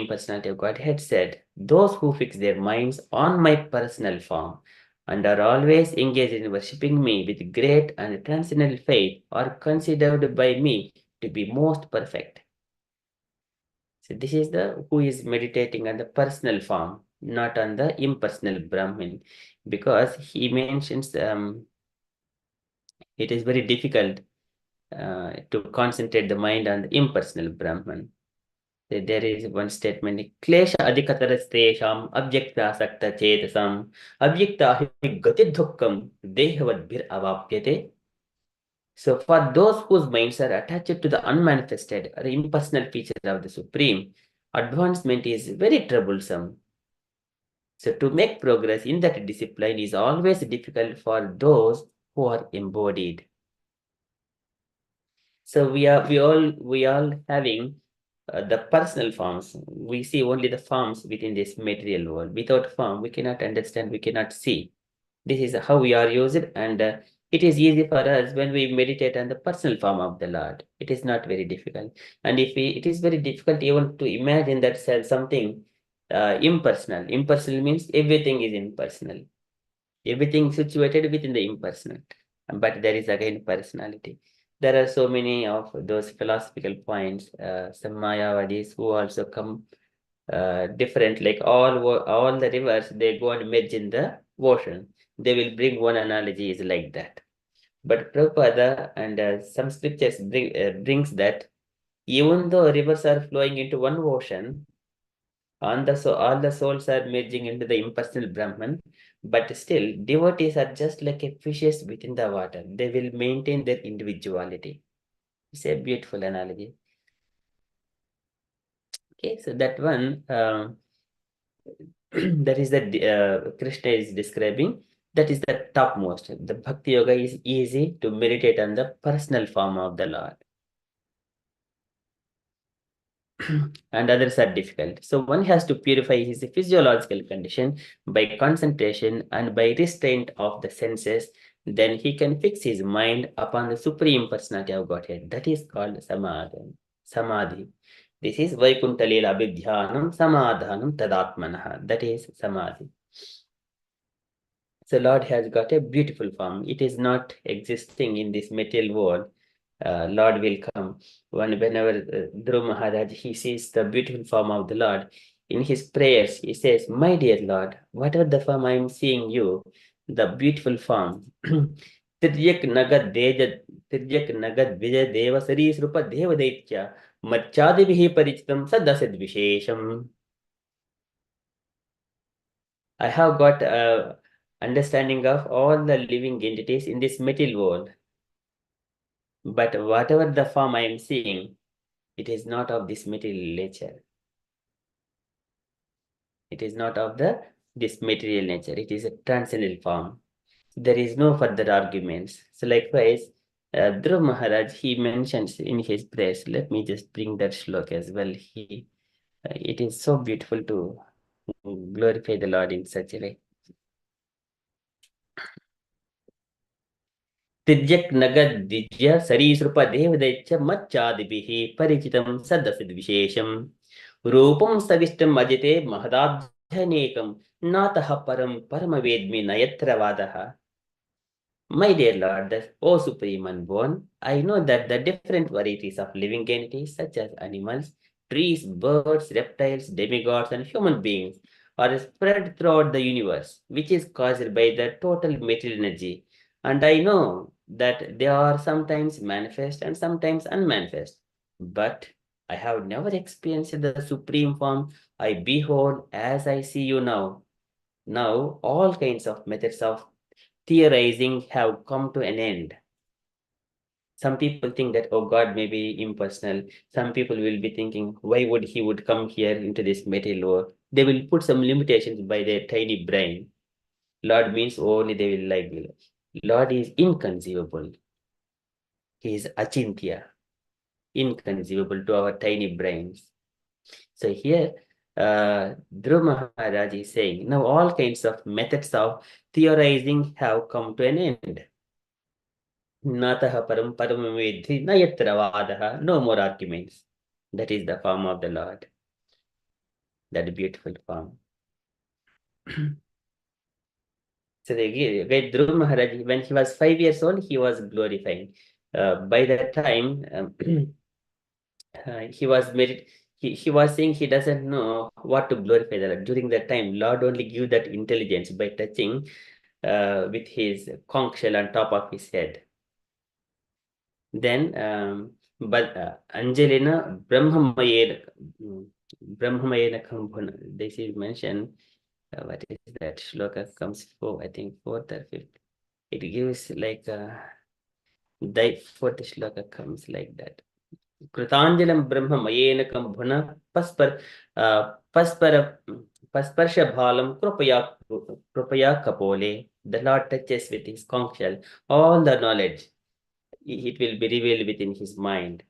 Personality of Godhead said, those who fix their minds on my personal form and are always engaged in worshipping me with great and transcendental faith are considered by me to be most perfect. So this is the who is meditating on the personal form, not on the impersonal Brahman, because he mentions it is very difficult to concentrate the mind on the impersonal Brahman. There is one statement, Klesha adhikatarastesham abhyakta sakta chetasam abhyakta hi gatidhukkam dehavadbhir avapyate. So for those whose minds are attached to the unmanifested or impersonal feature of the Supreme, advancement is very troublesome. So to make progress in that discipline is always difficult for those who are embodied. So we all having the personal forms. We see only the forms within this material world. Without form, we cannot understand, we cannot see. This is how we are used, and it is easy for us when we meditate on the personal form of the Lord. It is not very difficult. And it is very difficult even to imagine that something impersonal. Impersonal means everything is impersonal. Everything situated within the impersonal. But there is again personality. There are so many of those philosophical points, some Mayavadis who also come different, like all the rivers, they go and merge in the ocean. They will bring one analogy is like that. But Prabhupada and some scriptures brings that even though rivers are flowing into one ocean, all the souls are merging into the impersonal Brahman, but still devotees are just like a fishes within the water. They will maintain their individuality. It's a beautiful analogy. Okay, so that one that is that Krishna is describing. That is the topmost. The Bhakti Yoga is easy to meditate on the personal form of the Lord. And others are difficult. So one has to purify his physiological condition by concentration and by restraint of the senses. Then he can fix his mind upon the Supreme Personality of Godhead. That is called Samadhi. This is Vaikuntalila Abhidhyanam Samadhanam Tadatmanaha. That is Samadhi. So Lord has got a beautiful form. It is not existing in this material world. Lord will come. Whenever Dhruv Maharaj, he sees the beautiful form of the Lord, in his prayers, he says, my dear Lord, whatever the form I am seeing you, the beautiful form, Tiryak Nagad Vijay Deva Saris Rupa Deva Daitya Machadivihi Parichitam Sadasid Vishesham. I have got understanding of all the living entities in this material world. But whatever the form I am seeing, it is not of this material nature. It is not of this material nature. It is a transcendental form. There is no further arguments. So likewise, Dhruv Maharaj, he mentions in his prayers, let me just bring that shlok as well. It is so beautiful to glorify the Lord in such a way. Tijyak Nagad Dijya Sarisrupa Devadaicha Machadibihi Parichitam Sadasid Vishesham Rupam Savistam Majite Mahadabdhanekam Nataha Param Paramavedmi Nayatravadaha. My dear Lord, O Supreme Unborn, I know that the different varieties of living entities such as animals, trees, birds, reptiles, demigods, and human beings are spread throughout the universe, which is caused by the total material energy. And I know that they are sometimes manifest and sometimes unmanifest. But I have never experienced the supreme form I behold as I see you now. Now, all kinds of methods of theorizing have come to an end. Some people think that, oh, God may be impersonal. Some people will be thinking, why would he would come here into this material world? They will put some limitations by their tiny brain. Lord means only they will like. Lord is inconceivable. He is achintya, inconceivable to our tiny brains. So here, Dhruva Maharaj is saying, now all kinds of methods of theorizing have come to an end. Nataha param paramamedhi nayatra vadaha. No more arguments. That is the form of the Lord. That beautiful form. So the Dhruva Maharaj, when he was 5 years old, he was glorifying. By that time, he was he was saying he doesn't know what to glorify the Lord. During that time, Lord only give that intelligence by touching with his conch shell on top of his head. Then, but Angelina Brahmamayena Kambhuna, this is mentioned. What is that? Shloka comes for, I think, fourth or fifth. It gives like the fourth shloka comes like that. Kritanjalam Brahmamayena Kambhuna Paspar Pasparsha Bhalam Krupaya Kapole. The Lord touches with his conch shell all the knowledge. It will be revealed within his mind.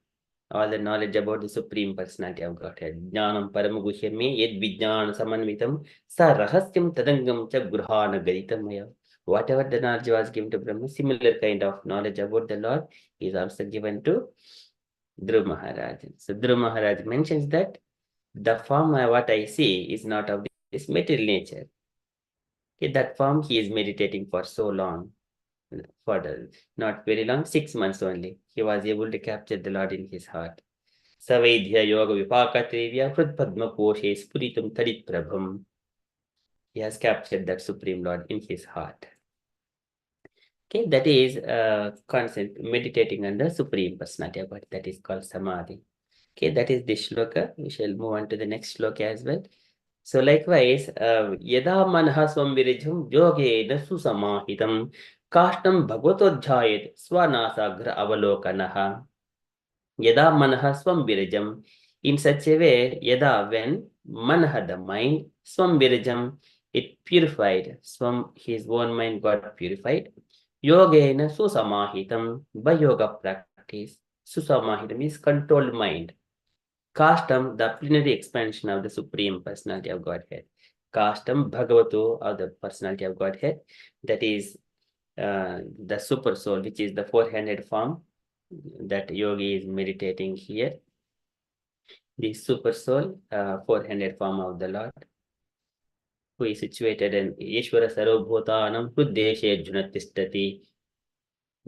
All the knowledge about the Supreme Personality of Godhead. Jnanam Paramaguhyame Yed Vijnana Samanvitam Sa Rahasyam Tadangam Cha Grhana Garitamaya. Whatever the knowledge was given to Brahma, similar kind of knowledge about the Lord is also given to Dhruva Maharaj. So Dhruva Maharaj mentions that the form what I see is not of this material nature. Okay, that form he is meditating for so long. For not very long, 6 months only, he was able to capture the Lord in his heart. Savaidhya yoga vipaka trivya padma koshe spuritam tarit prabham. He has captured that Supreme Lord in his heart. Okay, that is constant meditating on the Supreme Personality of God. That is called Samadhi. Okay, that is this shloka. We shall move on to the next shloka as well. So likewise, yada manha swamvirijham yogena susamahitam kashtam bhagavatodhyayet swanasagra avalokanaha. Yada manha swamvirijam. In such a way, yada when manha the mind, swamvirijam, it purified. His own mind got purified. Yogena susamahitam, by yoga practice. Susamahitam is controlled mind. Kastam, the plenary expansion of the Supreme Personality of Godhead. Kastam Bhagavato, of the Personality of Godhead. That is the Super Soul, which is the four-handed form that yogi is meditating here. The Super Soul, four-handed form of the Lord, who is situated in Ishvara Sarvabhutanam Huddeshe Junatistati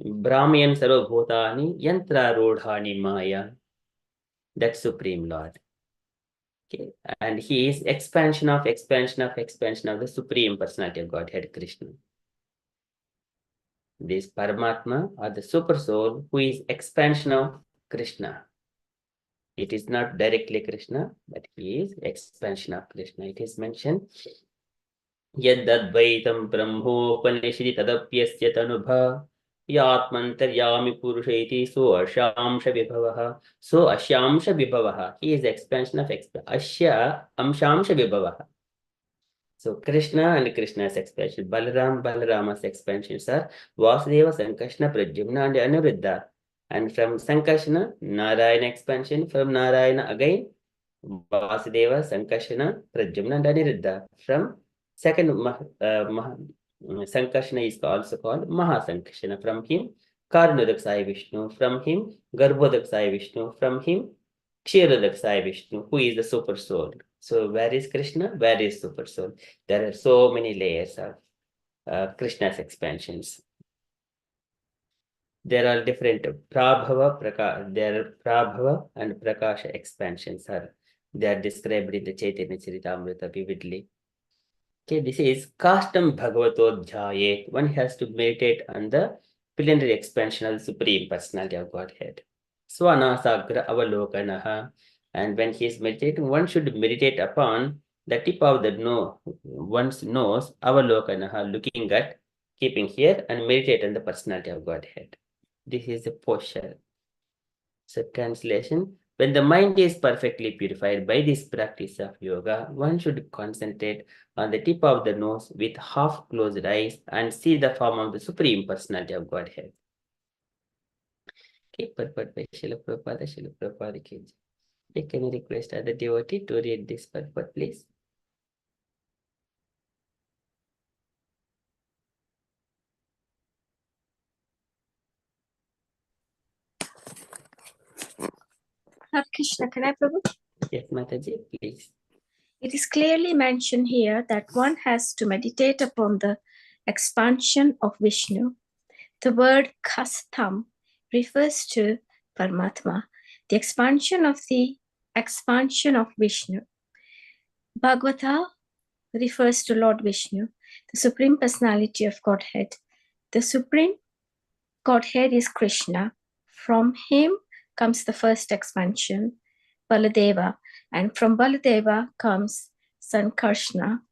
Brahmayan Sarvabhutani Yantra Rodhani Maya. That Supreme Lord. Okay. And he is expansion of the Supreme Personality of Godhead, Krishna. This Paramatma or the Super Soul, who is expansion of Krishna. It is not directly Krishna, but he is expansion of Krishna. It is mentioned, Yaddadvaitam Brahmopanishidi Tadapyasya Tanubha Yatmantaryami Purushaiti So Ashamsha Vibhavaha. So Ashamsha Vibhavaha. He is expansion of Asya Amshamsha Vibhavaha. So Krishna and Krishna's expansion, Balarama's expansions are Vasudeva, Sankarshana, Pradyumna and Anuruddha. And from Sankarshana, Narayana expansion, from Narayana again, Vasudeva, Sankarshana, Pradyumna and Anuruddha. From second Sankarshana is also called Mahasankarshana. From him, Karnodak Sai Vishnu. From him, Garbhodak Sai Vishnu. From him, Kshirodak Sai Vishnu, who is the Super Soul. So where is Krishna? Where is Super Soul? There are so many layers of Krishna's expansions. There are different Prabhava and Prakasha expansions are They are described in the Chaitanya Charitamrita vividly. Okay, this is Kastam Bhagavatodhyayet. One has to meditate on the plenary expansion of the Supreme Personality of Godhead. Swanasagra Avalokanaha. And when he is meditating, one should meditate upon the tip of the one's nose, Avalokanaha, looking at, keeping here, and meditate on the personality of Godhead. This is the posture. So translation, when the mind is perfectly purified by this practice of yoga, one should concentrate on the tip of the nose with half closed eyes and see the form of the Supreme Personality of Godhead. Okay, purport by Srila Prabhupada ki jai. Can you request other devotee to read this purport, please? Hare Krishna, can I, Prabhu? Yes, Mataji, please. It is clearly mentioned here that one has to meditate upon the expansion of Vishnu. The word kastam refers to Paramatma, the expansion of Vishnu. Bhagavata refers to Lord Vishnu, the Supreme Personality of Godhead. The Supreme Godhead is Krishna. From him comes the first expansion, Baladeva, and from Baladeva comes Sankarshna,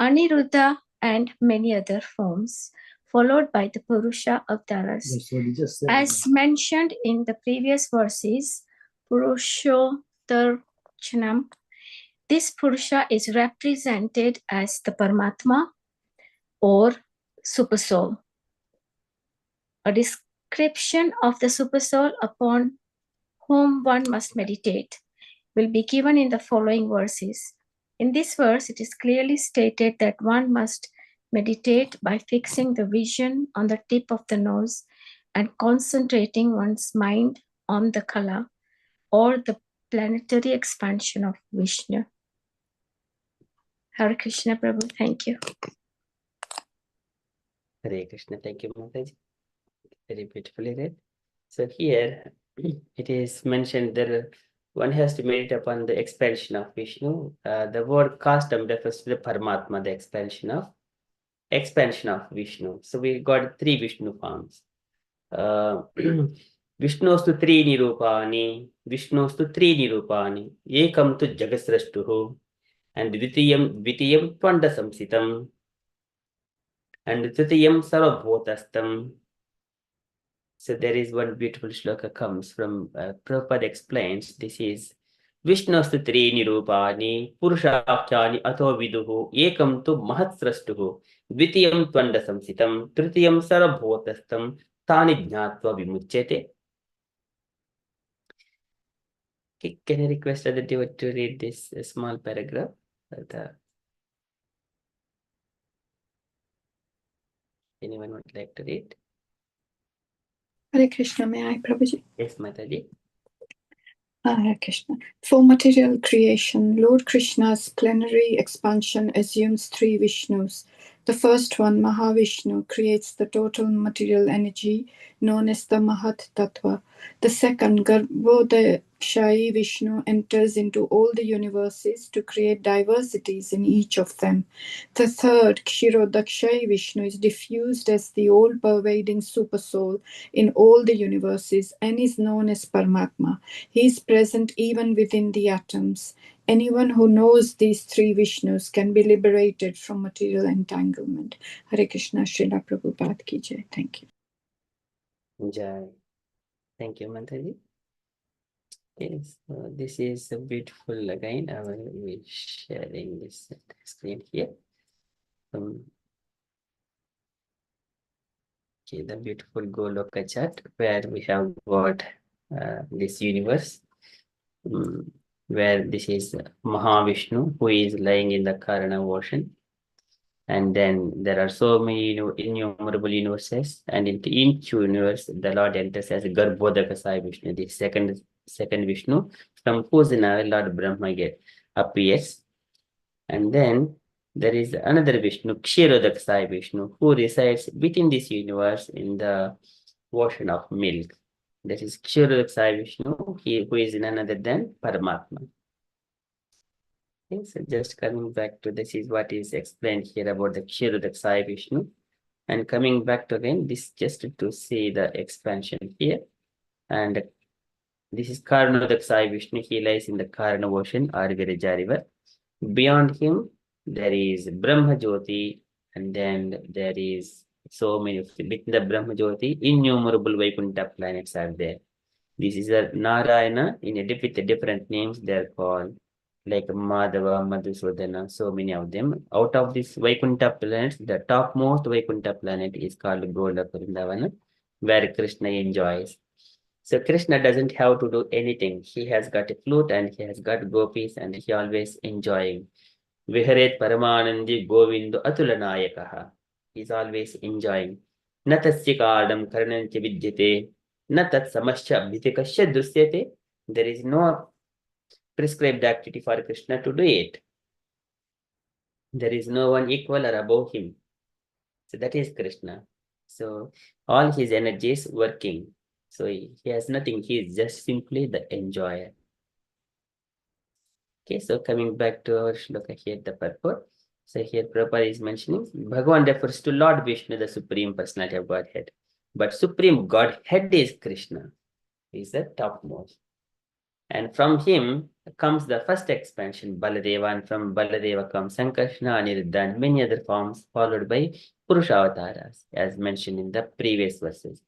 Aniruddha, and many other forms, followed by the Purusha Avtaras. As mentioned in the previous verses, Purushottarchanam, this Purusha is represented as the Paramatma or Supersoul. A description of the Supersoul upon whom one must meditate will be given in the following verses. In this verse, it is clearly stated that one must meditate by fixing the vision on the tip of the nose and concentrating one's mind on the kala or the planetary expansion of Vishnu. Hare Krishna, Prabhu. Thank you. Hare Krishna. Thank you, Mataji. Very beautifully read. So here it is mentioned that one has to meditate upon the expansion of Vishnu. The word kastam refers to the Paramatma, the expansion of Vishnu. So we got three Vishnu forms. Vishnostu trini rupani, ekam tu jagasrashtuhu, and dvitiyam tvanda samsitam, and tritiyam sarvabhutastam. So there is one beautiful shloka comes from Prabhupada explains, this is Vishnostu trini rupani, purushakyani ato viduhu, ekam tu mahatsrastuhu, dvitiyam tvanda samsitam, tritiyam sarvabhutastam, tani jnatva vimuchyate. Okay, can I request other devotee to read this small paragraph? Anyone would like to read? Hare Krishna, may I, Prabhuji? Yes, Mataji. Hare Krishna. For material creation, Lord Krishna's plenary expansion assumes three Vishnus. The first one, Mahavishnu, creates the total material energy known as the Mahat Tattva. The second, Garbhodakshayi Vishnu, enters into all the universes to create diversities in each of them. The third, Kshirodakshayi Vishnu, is diffused as the all-pervading Supersoul in all the universes and is known as Paramatma. He is present even within the atoms. Anyone who knows these three Vishnus can be liberated from material entanglement. Hare Krishna, Srila Prabhupada ki jai. Thank you. Jai. Thank you, Mataji. Yes, this is a beautiful again. I will be sharing this screen here. Okay, the beautiful Goloka chart where we have got this universe. Where this is Mahavishnu, who is lying in the Karana ocean. And then there are so many innumerable universes, and into each universe, the Lord enters as Garbhodakasai Vishnu, the second Vishnu, from whose Lord Brahma appears. And then there is another Vishnu, Kshirodakasai Vishnu, who resides within this universe in the ocean of milk. That is Kshirodakasai Vishnu, who is none other than Paramatma. Okay, so just coming back to this is what is explained here about the Kshirodak Sai Vishnu. And coming back to again, this just to see the expansion here. And this is Karanodak Sai Vishnu. He lies in the Karana ocean or Virija river. Beyond him, there is Brahma Jyoti, and then there is so many within the Brahma Jyoti, innumerable Vaikuntha planets are there. This is a Narayana with different names. They are called like Madhava, Madhusudana, so many of them. Out of these Vaikuntha planets, the topmost Vaikuntha planet is called Golaka Vrindavana, where Krishna enjoys. So Krishna doesn't have to do anything. He has got a flute and he has got gopis and he always enjoying. Viharet Paramanandi Govindu Atulanayakaha. He's always enjoying. Natasya Kardam Karanancha Vidyate. Natat Samascha Bhitikasya Drusyate. There is no prescribed activity for Krishna to do it. There is no one equal or above him. So that is Krishna. So all his energy is working. So he has nothing. He is just simply the enjoyer. Okay, so coming back to our shloka here, the purport. So here Prabhupada is mentioning Bhagavan refers to Lord Vishnu, the Supreme Personality of Godhead. But Supreme Godhead is Krishna. He is the topmost. And from him comes the first expansion, Baladeva, and from Baladeva comes Sankarshna, Aniruddha, and many other forms, followed by Purushavataras, as mentioned in the previous verses.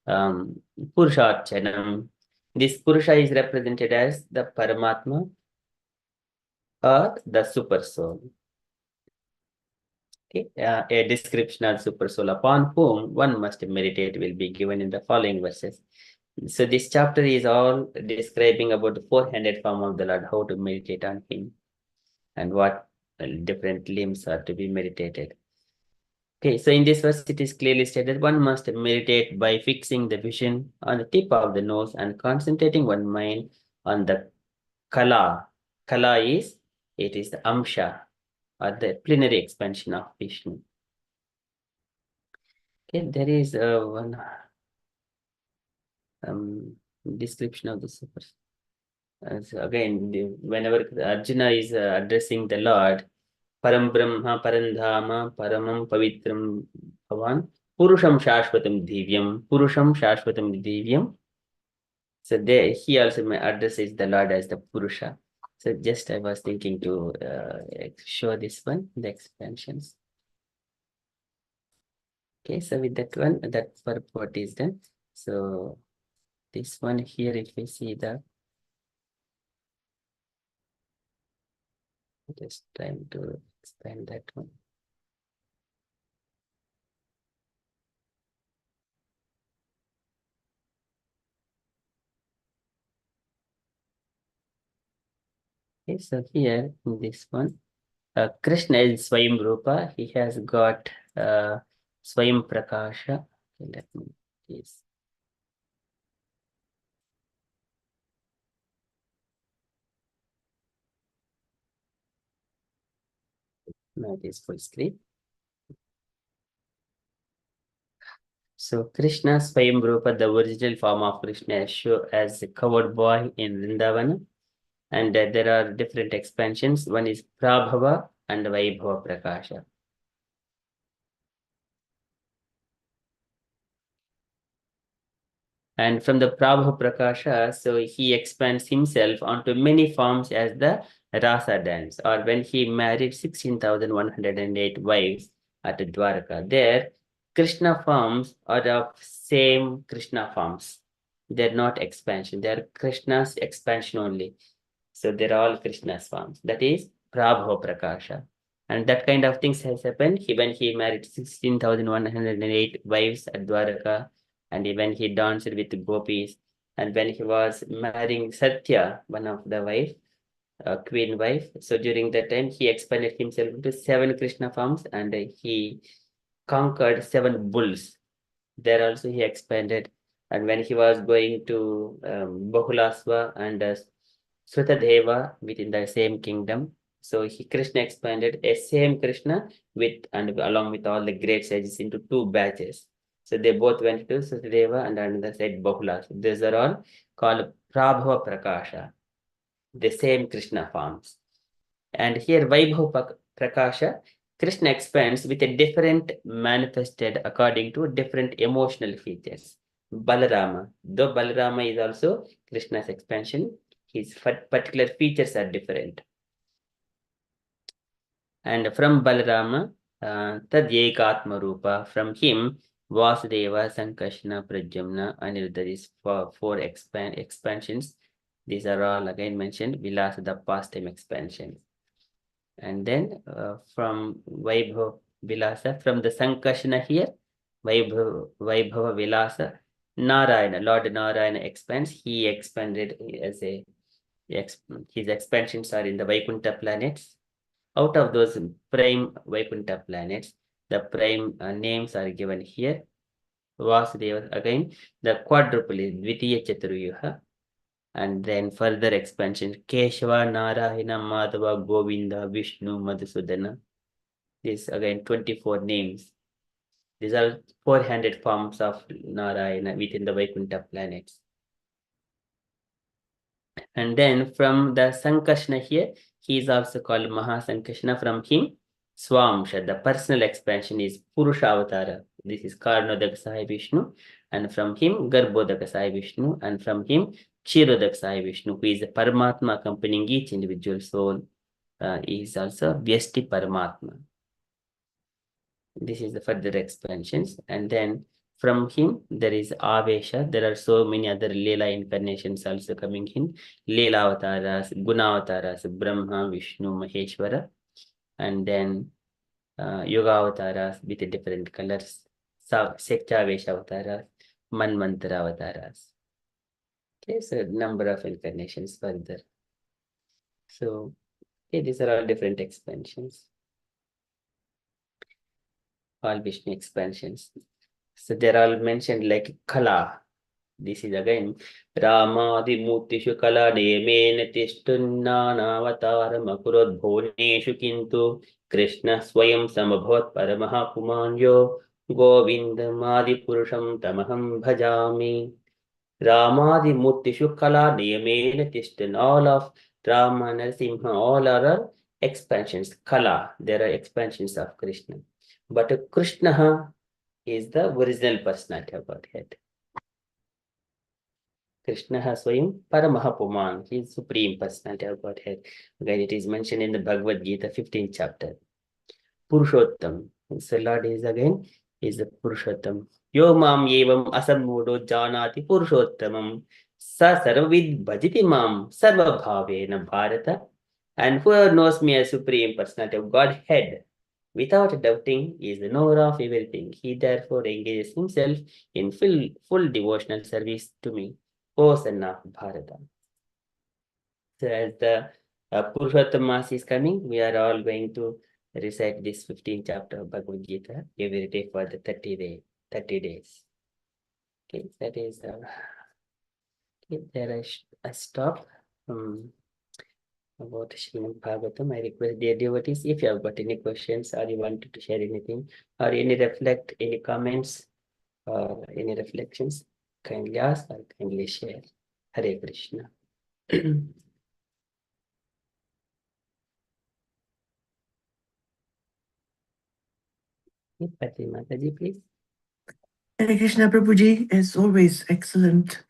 Purusharchanam. This Purusha is represented as the Paramatma or the Super Soul. Okay. A description of Super Soul upon whom one must meditate will be given in the following verses. So this chapter is all describing about the four-handed form of the Lord, how to meditate on him, and what different limbs are to be meditated. Okay, so in this verse it is clearly stated one must meditate by fixing the vision on the tip of the nose and concentrating one mind on the Kala. Kala is, it is the Amsha, or the plenary expansion of Vishnu. Okay, there is one description of the super. So again, whenever Arjuna is addressing the Lord, Param Brahma, Parandhama, Paramam Pavitram Bhavan, Purusham Shashvatam Divyam, Purusham Shashvatam Divyam. So there, he also addresses the Lord as the Purusha. So just I was thinking to show this one, the expansions. Okay, so with that one, that purport is done. So this one here, if we see the, just trying to expand that one. Okay, so here in this one, Krishna is Swayam Rupa. He has got Swayam Prakasha. Okay, let me please. No, it is full screen. So Krishna Swayam Rupa, the original form of Krishna, show as a covered boy in Vrindavana. And there are different expansions. One is Prabhava and Vaibhava Prakasha. And from the Prabhava Prakasha, so he expands himself onto many forms as the Rasa dance, or when he married 16,108 wives at Dwaraka. There, Krishna forms are of same Krishna forms. They're not expansion. They're Krishna's expansion only. So they're all Krishna's forms. That is Prabhava Prakasha. And that kind of things has happened when he married 16,108 wives at Dwaraka, and when he danced with gopis, and when he was marrying Satya, one of the wife, queen wife. So during that time, he expanded himself into 7 Krishna forms, and he conquered 7 bulls. There also he expanded. And when he was going to Bahulasva and Sutadeva within the same kingdom, so Krishna expanded a same Krishna with and along with all the great sages into 2 batches. So they both went to Sutadeva and another side Bahulasva. These are all called Prabhava Prakasha, the same Krishna forms. And here Vaibhav Prakasha, Krishna expands with a different manifested according to different emotional features. Balarama, though Balarama is also Krishna's expansion, his particular features are different. And from Balarama, Tad Ekatma Rupa, from him, Vasudeva, Sankashna, Pradyumna, Aniruddha, these four expansions. These are all again mentioned, Vilasa, the past time expansion. And then from Vaibhava Vilasa, from the Sankashna here, Vaibhava Vilasa, Narayana, Lord Narayana expands. He expanded as his expansions are in the Vaikuntha planets. Out of those prime Vaikuntha planets, the prime names are given here. Vasudeva, again, the quadruple is Dvitiya Chaturyuha. And then further expansion, Keshava, Narayana, Madhava, Govinda, Vishnu, Madhusudana. These again 24 names. These are 400 forms of Narayana within the Vaikuntha planets. And then from the Sankashna here, he is also called Mahasankashna. From him, Swamsha, the personal expansion is Purusha Avatara. This is Karnodaka Sai Vishnu. And from him, Garbhodaka Sai Vishnu. And from him, Chirodaka Sai Vishnu, who is a Paramatma accompanying each individual soul. He is also Vyasti Paramatma. This is the further expansions. And then from him, there is Avesha. There are so many other Leela incarnations also coming in. Leela Avataras, Guna Avataras, Brahma, Vishnu, Maheshwara. And then Yoga Avataras with different colors. Sektavesha Avataras, Manvantara Avataras. Okay, so number of incarnations further. So, okay, these are all different expansions. All Vishnu expansions. So they're all mentioned like Kala. This is again Ramadi Mutishu Kala Nemena Tishtunnana Avataram Akurod Bhoneshu Kintu Krishna Swayam Samabhavat Paramaha Pumanyo Govindamadi Purusham Tamaham Bhajami. Ramadi Mutishu Kala Nemena Tishtun. All of Rama, Narasimha, all are expansions. Kala, there are expansions of Krishna. But Krishna is the original personality of Godhead. Krishna Swayam Paramahapuman, he is supreme personality of Godhead. Again, it is mentioned in the Bhagavad Gita, 15th chapter. Purushottam. So Lord is again, is the Purushottam. Yo mam yevam asammudo janati Purushottamam. Sa sarvavid bhajiti mam sarva bhavena bharata. And whoever knows me as supreme personality of Godhead, without doubting, is the knower of everything. He therefore engages himself in full devotional service to me, O son of Bharata. So as the Purushottam Mass is coming, we are all going to recite this 15th chapter of Bhagavad Gita every day for the 30 days. Okay, that is okay, there I stop. About Srimad Bhagavatam, I request dear devotees, if you have got any questions or you wanted to share anything or any comments or any reflections, kindly ask or kindly share. Hare Krishna. Pati Mataji, please. Hare Krishna, Prabhuji, as always, excellent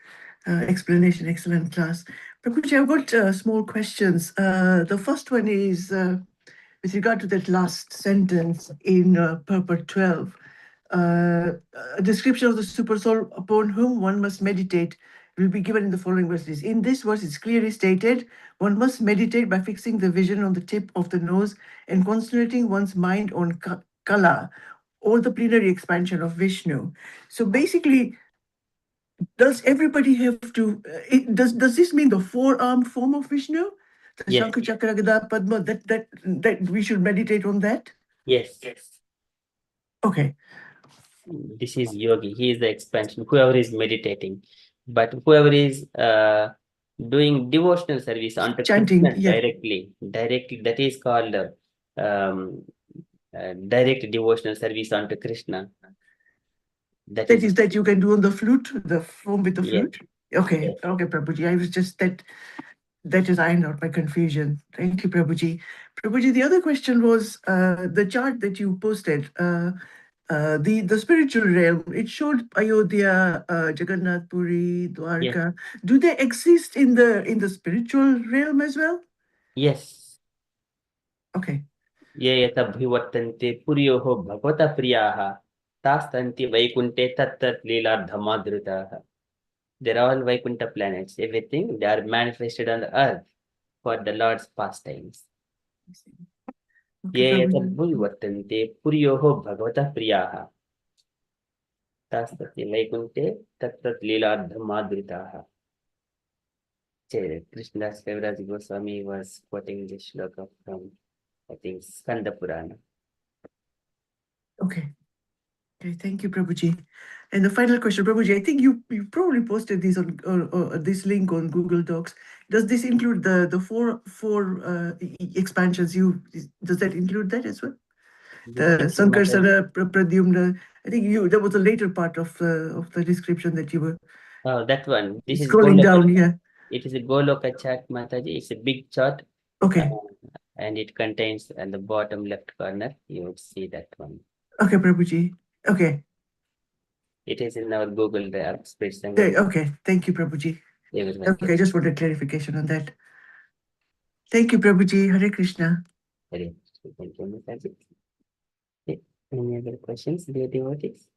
explanation, excellent class. Prabhuji, I've got small questions. The first one is with regard to that last sentence in purport 12. A description of the super soul upon whom one must meditate will be given in the following verses. In this verse, it's clearly stated, one must meditate by fixing the vision on the tip of the nose and concentrating one's mind on Kala, or the plenary expansion of Vishnu. So basically, does everybody have to, does this mean the four-armed form of Vishnu? The Yes. Shankha Chakra Gada Padma, that we should meditate on that? Yes. Okay. This is yogi. He is the expansion. Whoever is meditating, but whoever is doing devotional service onto Chanting, Krishna yes. directly, that is called direct devotional service onto Krishna. That is that you can do on the flute, the form with the yes. flute. Okay, Yes. okay, Prabhuji. I was just that that is ironed out my confusion. Thank you, Prabhuji. Prabhuji, the other question was the chart that you posted. The spiritual realm, it showed Ayodhya, Jagannath Puri, Dwarka. Yes. Do they exist in the spiritual realm as well? Yes. Okay. ये यतभिवर्तन्ते पुर्योः भगवतः प्रियाः तास्तन्ति वैकुण्ठे तत्तत् लीलार्धमादृताः. They're all Vaikuntha planets. Everything, they are manifested on the earth for the Lord's pastimes. Okay, ये Prabhuji. यतभिवर्तन्ते पुर्योः भगवतः प्रियाः तास्तन्ति वैकुण्ठे तत्तत् लीलार्धमादृताः. Krishnadas Kaviraj Goswami was quoting this shloka from, I think, Skanda Purana. Okay. Okay, thank you, Prabhuji. And the final question, Prabhuji, I think you probably posted this on this link on Google Docs. Does this include the four expansions? Does that include that as well? The Sankarsana, Pradyumna. I think that was a later part of the description that you were. Oh, that one. This is scrolling Goloka. down. Yeah. It is a Goloka chart, Mataji. It's a big chart. Okay. And it contains at the bottom left corner, you would see that one. Okay, Prabhuji. Okay. It is in our Google Space. Okay, thank you, Prabhuji. Okay, I just wanted clarification on that. Thank you, Prabhuji. Hare Krishna. Hare Krishna. Thank you, Mataji. Okay. Any other questions, dear devotees?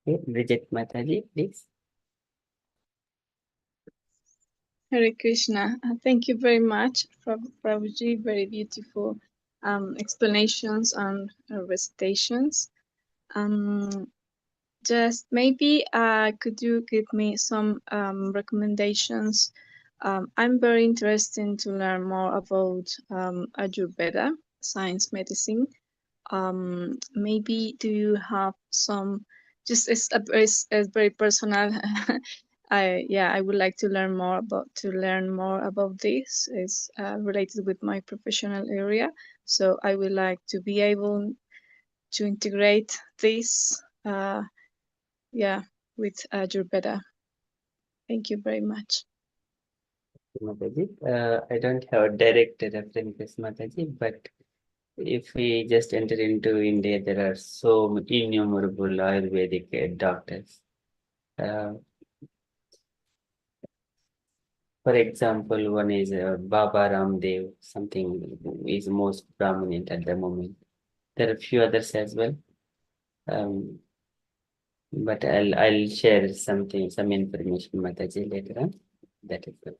Okay, Bridget Mataji, please. Hare Krishna. Thank you very much, Prabhuji. Very beautiful explanations and recitations. Just maybe could you give me some recommendations? I'm very interested to learn more about Ayurveda, science medicine. Maybe do you have some, just as a very personal I would like to learn more about this. It's related with my professional area, so I would like to be able to integrate this with Ayurveda. Thank you very much. Mataji. I don't have a direct reference, Mataji, but if we just enter into India, there are so innumerable Ayurvedic doctors. For example, one is Baba Ramdev, something is most prominent at the moment. There are a few others as well. But I'll share some information, Mataji, later on. That is good.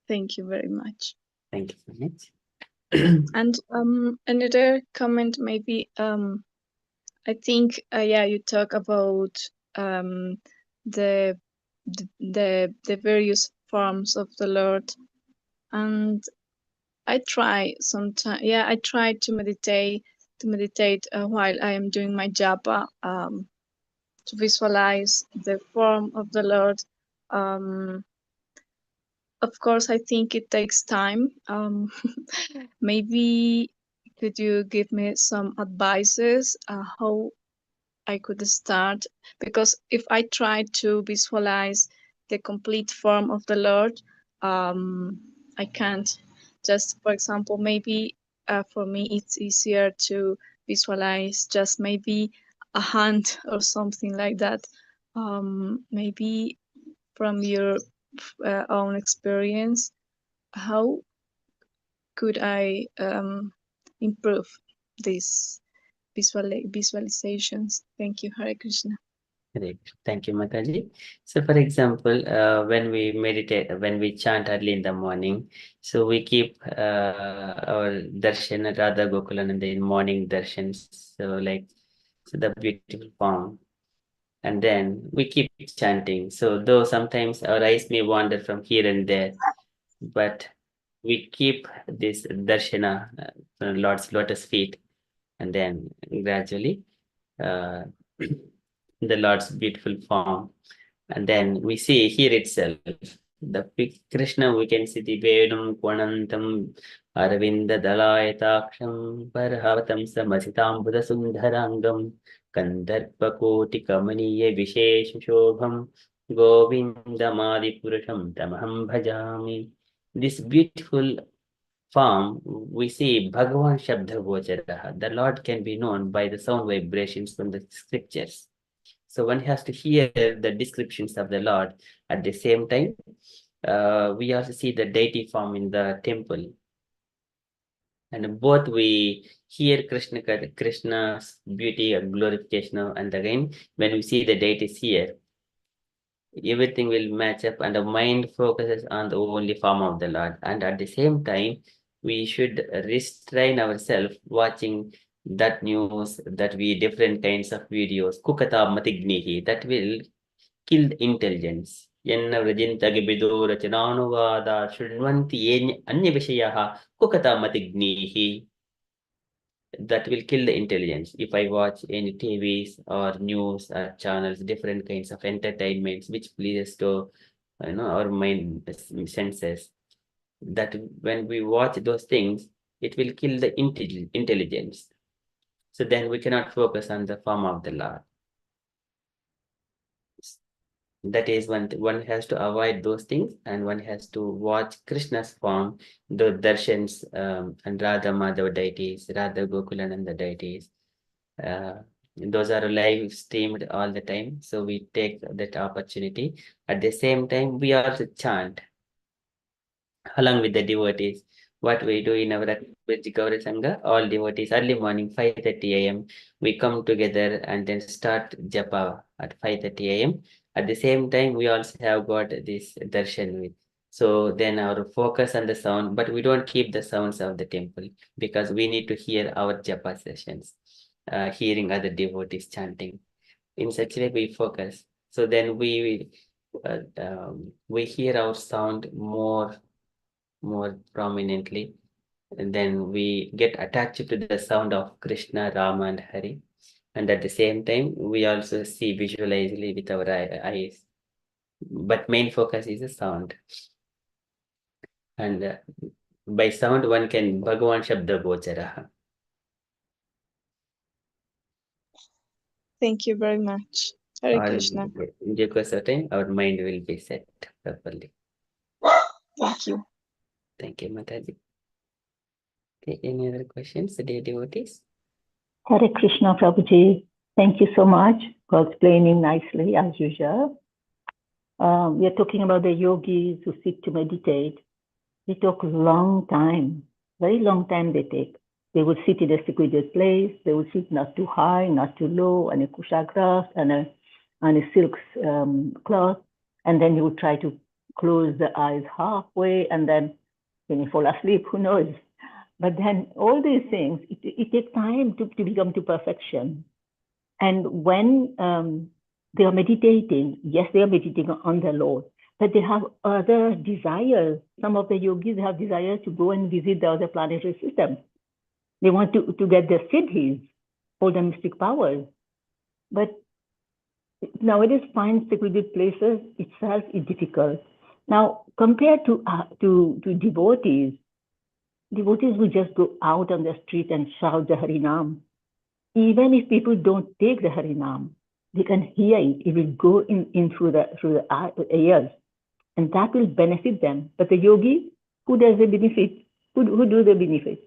Thank you very much. Thank you so much. And another comment, maybe I think you talk about the various forms of the Lord, and I try sometimes. Yeah, I try to meditate while I am doing my japa. To visualize the form of the Lord. Of course, I think it takes time. Maybe could you give me some advices how I could start? Because if I try to visualize the complete form of the Lord, I can't. Just for example, maybe for me it's easier to visualize just maybe a hand or something like that. Maybe from your own experience, how could I improve these visualizations? Thank you, Hare Krishna. Great. Thank you, Mataji. So, for example, when we meditate, when we chant early in the morning, so we keep our darshan, Radha Gokulananda in morning darshans, so the beautiful form. And then we keep chanting. So, though sometimes our eyes may wander from here and there, but we keep this darshana, Lord's lotus feet, and then gradually the Lord's beautiful form. And then we see here itself, the Krishna, we can see the Vedam Kwanantam Aravinda Dalayataksham Parhavatam Samasitam Buddha Sundharangam Kandarpa Koti Kamaniya Vishesha Shobham Govindamadi Purusham Tamaham Bhajami. This beautiful form, we see Bhagavan Shabda Gocharaha. The Lord can be known by the sound vibrations from the scriptures. So one has to hear the descriptions of the Lord. At the same time, we also see the deity form in the temple. And both we hear Krishna's beauty and glorification, and again, when we see the deities here, everything will match up and the mind focuses on the only form of the Lord. And at the same time, we should restrain ourselves watching that news, that we different kinds of videos, kukata matignihi, that will kill the intelligence. Yenna vrajintagi bidu rachananuvada shunvanti anya vishayaha kukata matignihi. That will kill the intelligence. If I watch any TVs or news or channels, different kinds of entertainments, which pleases to our mind senses, that when we watch those things, it will kill the intelligence. So then we cannot focus on the form of the Lord. That is one has to avoid those things, and one has to watch Krishna's form, the darshans, and Radha Madhava deities, Radha Gokulananda deities. Those are live streamed all the time, so we take that opportunity. At the same time, we also chant along with the devotees. What we do in our Gauri Sangha, all devotees, early morning, 5:30 a.m., we come together and then start japa at 5:30 a.m. At the same time, we also have got this darshan with. So then our focus on the sound, but we don't keep the sounds of the temple because we need to hear our japa sessions, hearing other devotees chanting. In such a way, we focus. So then we hear our sound more prominently, and then we get attached to the sound of Krishna, Rama, and Hari. And at the same time, we also see visually with our eyes. But main focus is the sound. And by sound, one can Bhagavan Shabda Gocharaha. Thank you very much. Hare Krishna. In due course of time, our mind will be set properly. Thank you. Thank you, Mataji. Okay, any other questions, dear devotees? Hare Krishna, Prabhuji. Thank you so much for explaining nicely as usual. We are talking about the yogis who sit to meditate. They take a long time, very long time they take. They would sit in a secluded place. They would sit not too high, not too low, on a kusha grass and a silk cloth. And then you would try to close the eyes halfway, and then when you fall asleep, who knows? But then all these things, it takes time to become to perfection. And when they are meditating, yes, they are meditating on the Lord, but they have other desires. Some of the yogis have desires to go and visit the other planetary systems. They want to get the siddhis, all the mystic powers. But nowadays, find secluded places itself is difficult. Now, compared to devotees will just go out on the street and shout the Harinam. Even if people don't take the Harinam, they can hear it. It will go in through the ears, and that will benefit them. But the yogi, who does the benefit? Who do the benefit?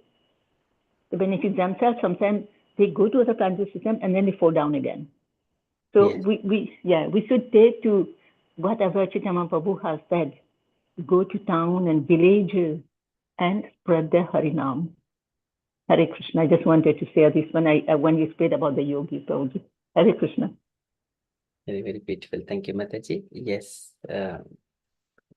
They benefit themselves. Sometimes they go to the planetary system and then they fall down again. So yes. we should take to whatever Chaitanya Prabhu has said. Go to town and villages and spread the Harinam. Hare Krishna. I just wanted to share this when you spoke about the yogi. Prabhuji. Hare Krishna. Very, very beautiful. Thank you, Mataji. Yes.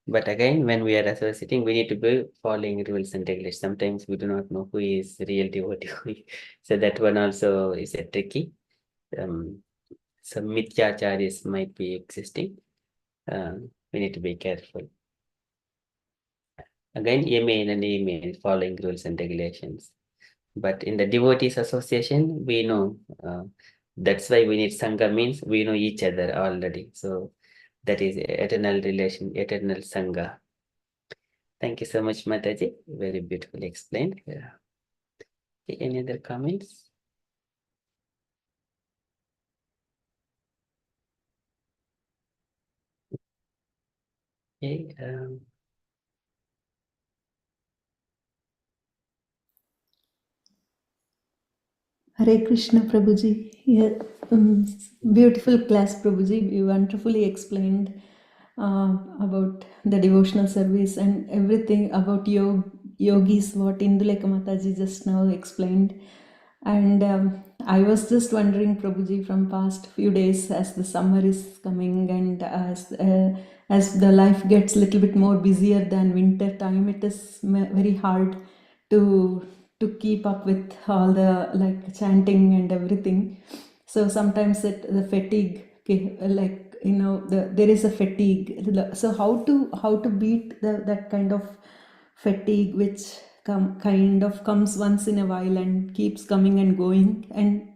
But again, when we are associating, we need to be following rules and regulations. Sometimes we do not know who is real devotee. So that one also is a tricky. Some mithyacharis might be existing. We need to be careful. Again, email and email, following rules and regulations. But in the devotees association, we know. That's why we need Sangha, means we know each other already. So that is eternal relation, eternal Sangha. Thank you so much, Mataji. Very beautifully explained. Yeah. Okay, any other comments? Okay. Hare Krishna, Prabhuji. Yeah, beautiful class, Prabhuji. You wonderfully explained about the devotional service and everything about yogis, what Induleka Mataji just now explained. And I was just wondering, Prabhuji, from past few days, as the summer is coming and as the life gets a little bit more busier than winter time, it is very hard to keep up with all the like chanting and everything. So sometimes the fatigue, like there is a fatigue. So how to beat that kind of fatigue which kind of comes once in a while and keeps coming and going, and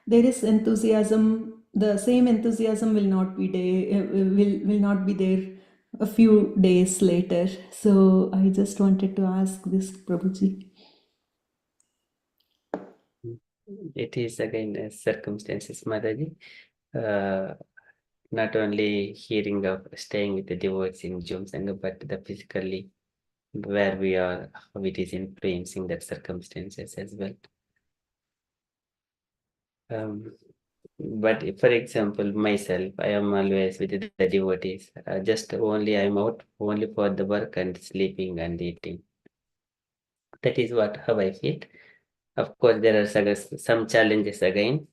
there is enthusiasm. The same enthusiasm will not be will not be there a few days later. So I just wanted to ask this, Prabhuji. It is again circumstances, Mataji. Not only hearing of staying with the devotees in Jum Sangha, but the physically where we are, how it is influencing that circumstances as well. But for example, myself, I am always with the devotees. Just only I'm out only for the work and sleeping and eating. That is how I feel. Of course, there are some challenges again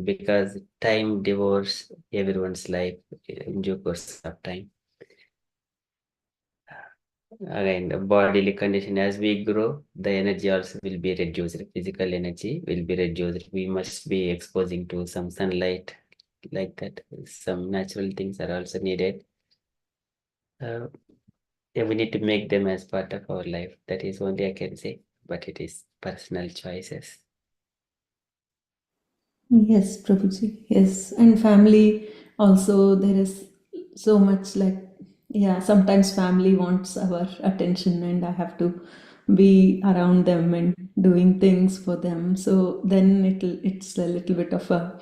because time devours everyone's life in due course of time. Again, the bodily condition, as we grow, the energy also will be reduced. Physical energy will be reduced. We must be exposing to some sunlight, like that. Some natural things are also needed. Yeah, we need to make them as part of our life. That is only I can say, but it is personal choices. Yes, Prabhuji. Yes, and family also, there is so much like, yeah, sometimes family wants our attention and I have to be around them and doing things for them. So then it's a little bit of a,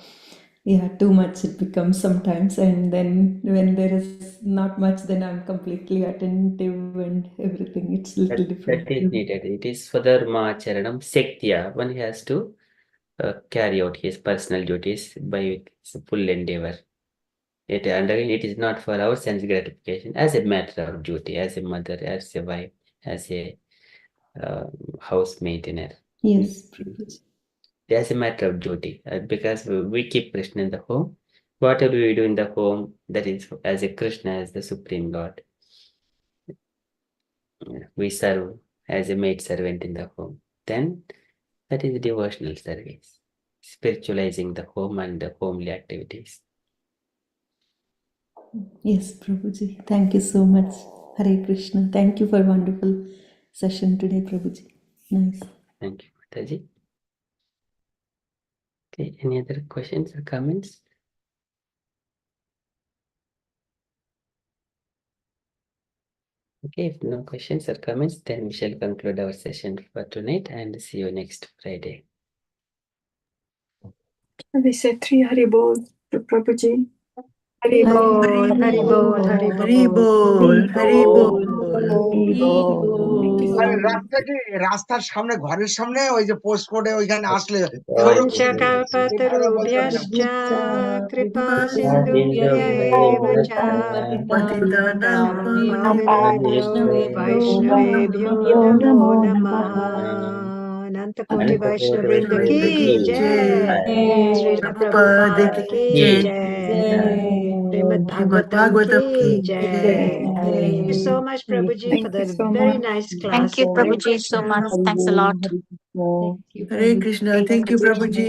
yeah, too much it becomes sometimes. And then when there is not much, then I'm completely attentive and everything. It's a little different. That is needed. It is for the Dharma Charanam Sektya. One has to carry out his personal duties by full endeavor. And again, it is not for our sense gratification, as a matter of duty, as a mother, as a wife, as a house maintainer. Yes, as a matter of duty, because we keep Krishna in the home. Whatever we do in the home, that is as a Krishna, as the Supreme Lord. We serve as a maid servant in the home. Then that is devotional service, spiritualizing the home and the homely activities. Yes, Prabhuji. Thank you so much. Hare Krishna. Thank you for a wonderful session today, Prabhuji. Nice. Thank you, Mataji. Okay, any other questions or comments? Okay, if no questions or comments, then we shall conclude our session for tonight and see you next Friday. We say three Haribol to Prabhuji. Haribol, Haribol, Haribol, Haribol. রাস্তার সামনে ঘরের সামনে ওই যে post কোডে ওইখানে আসলে Panchakalpatarubhyascha kripa sindhubhya cha patitanam pavanebhyo vaishnavebhyo namo namaha. Anantakoti Vaishnava Vrinda ki jai, Srila Prabhupada ki jai, Srimad Bhagavatam ki jai. Thank you so much, Prabhuji, for the very nice class. Thank you, Prabhuji, so much. Thanks a lot. Hare Krishna. Thank you, Prabhuji.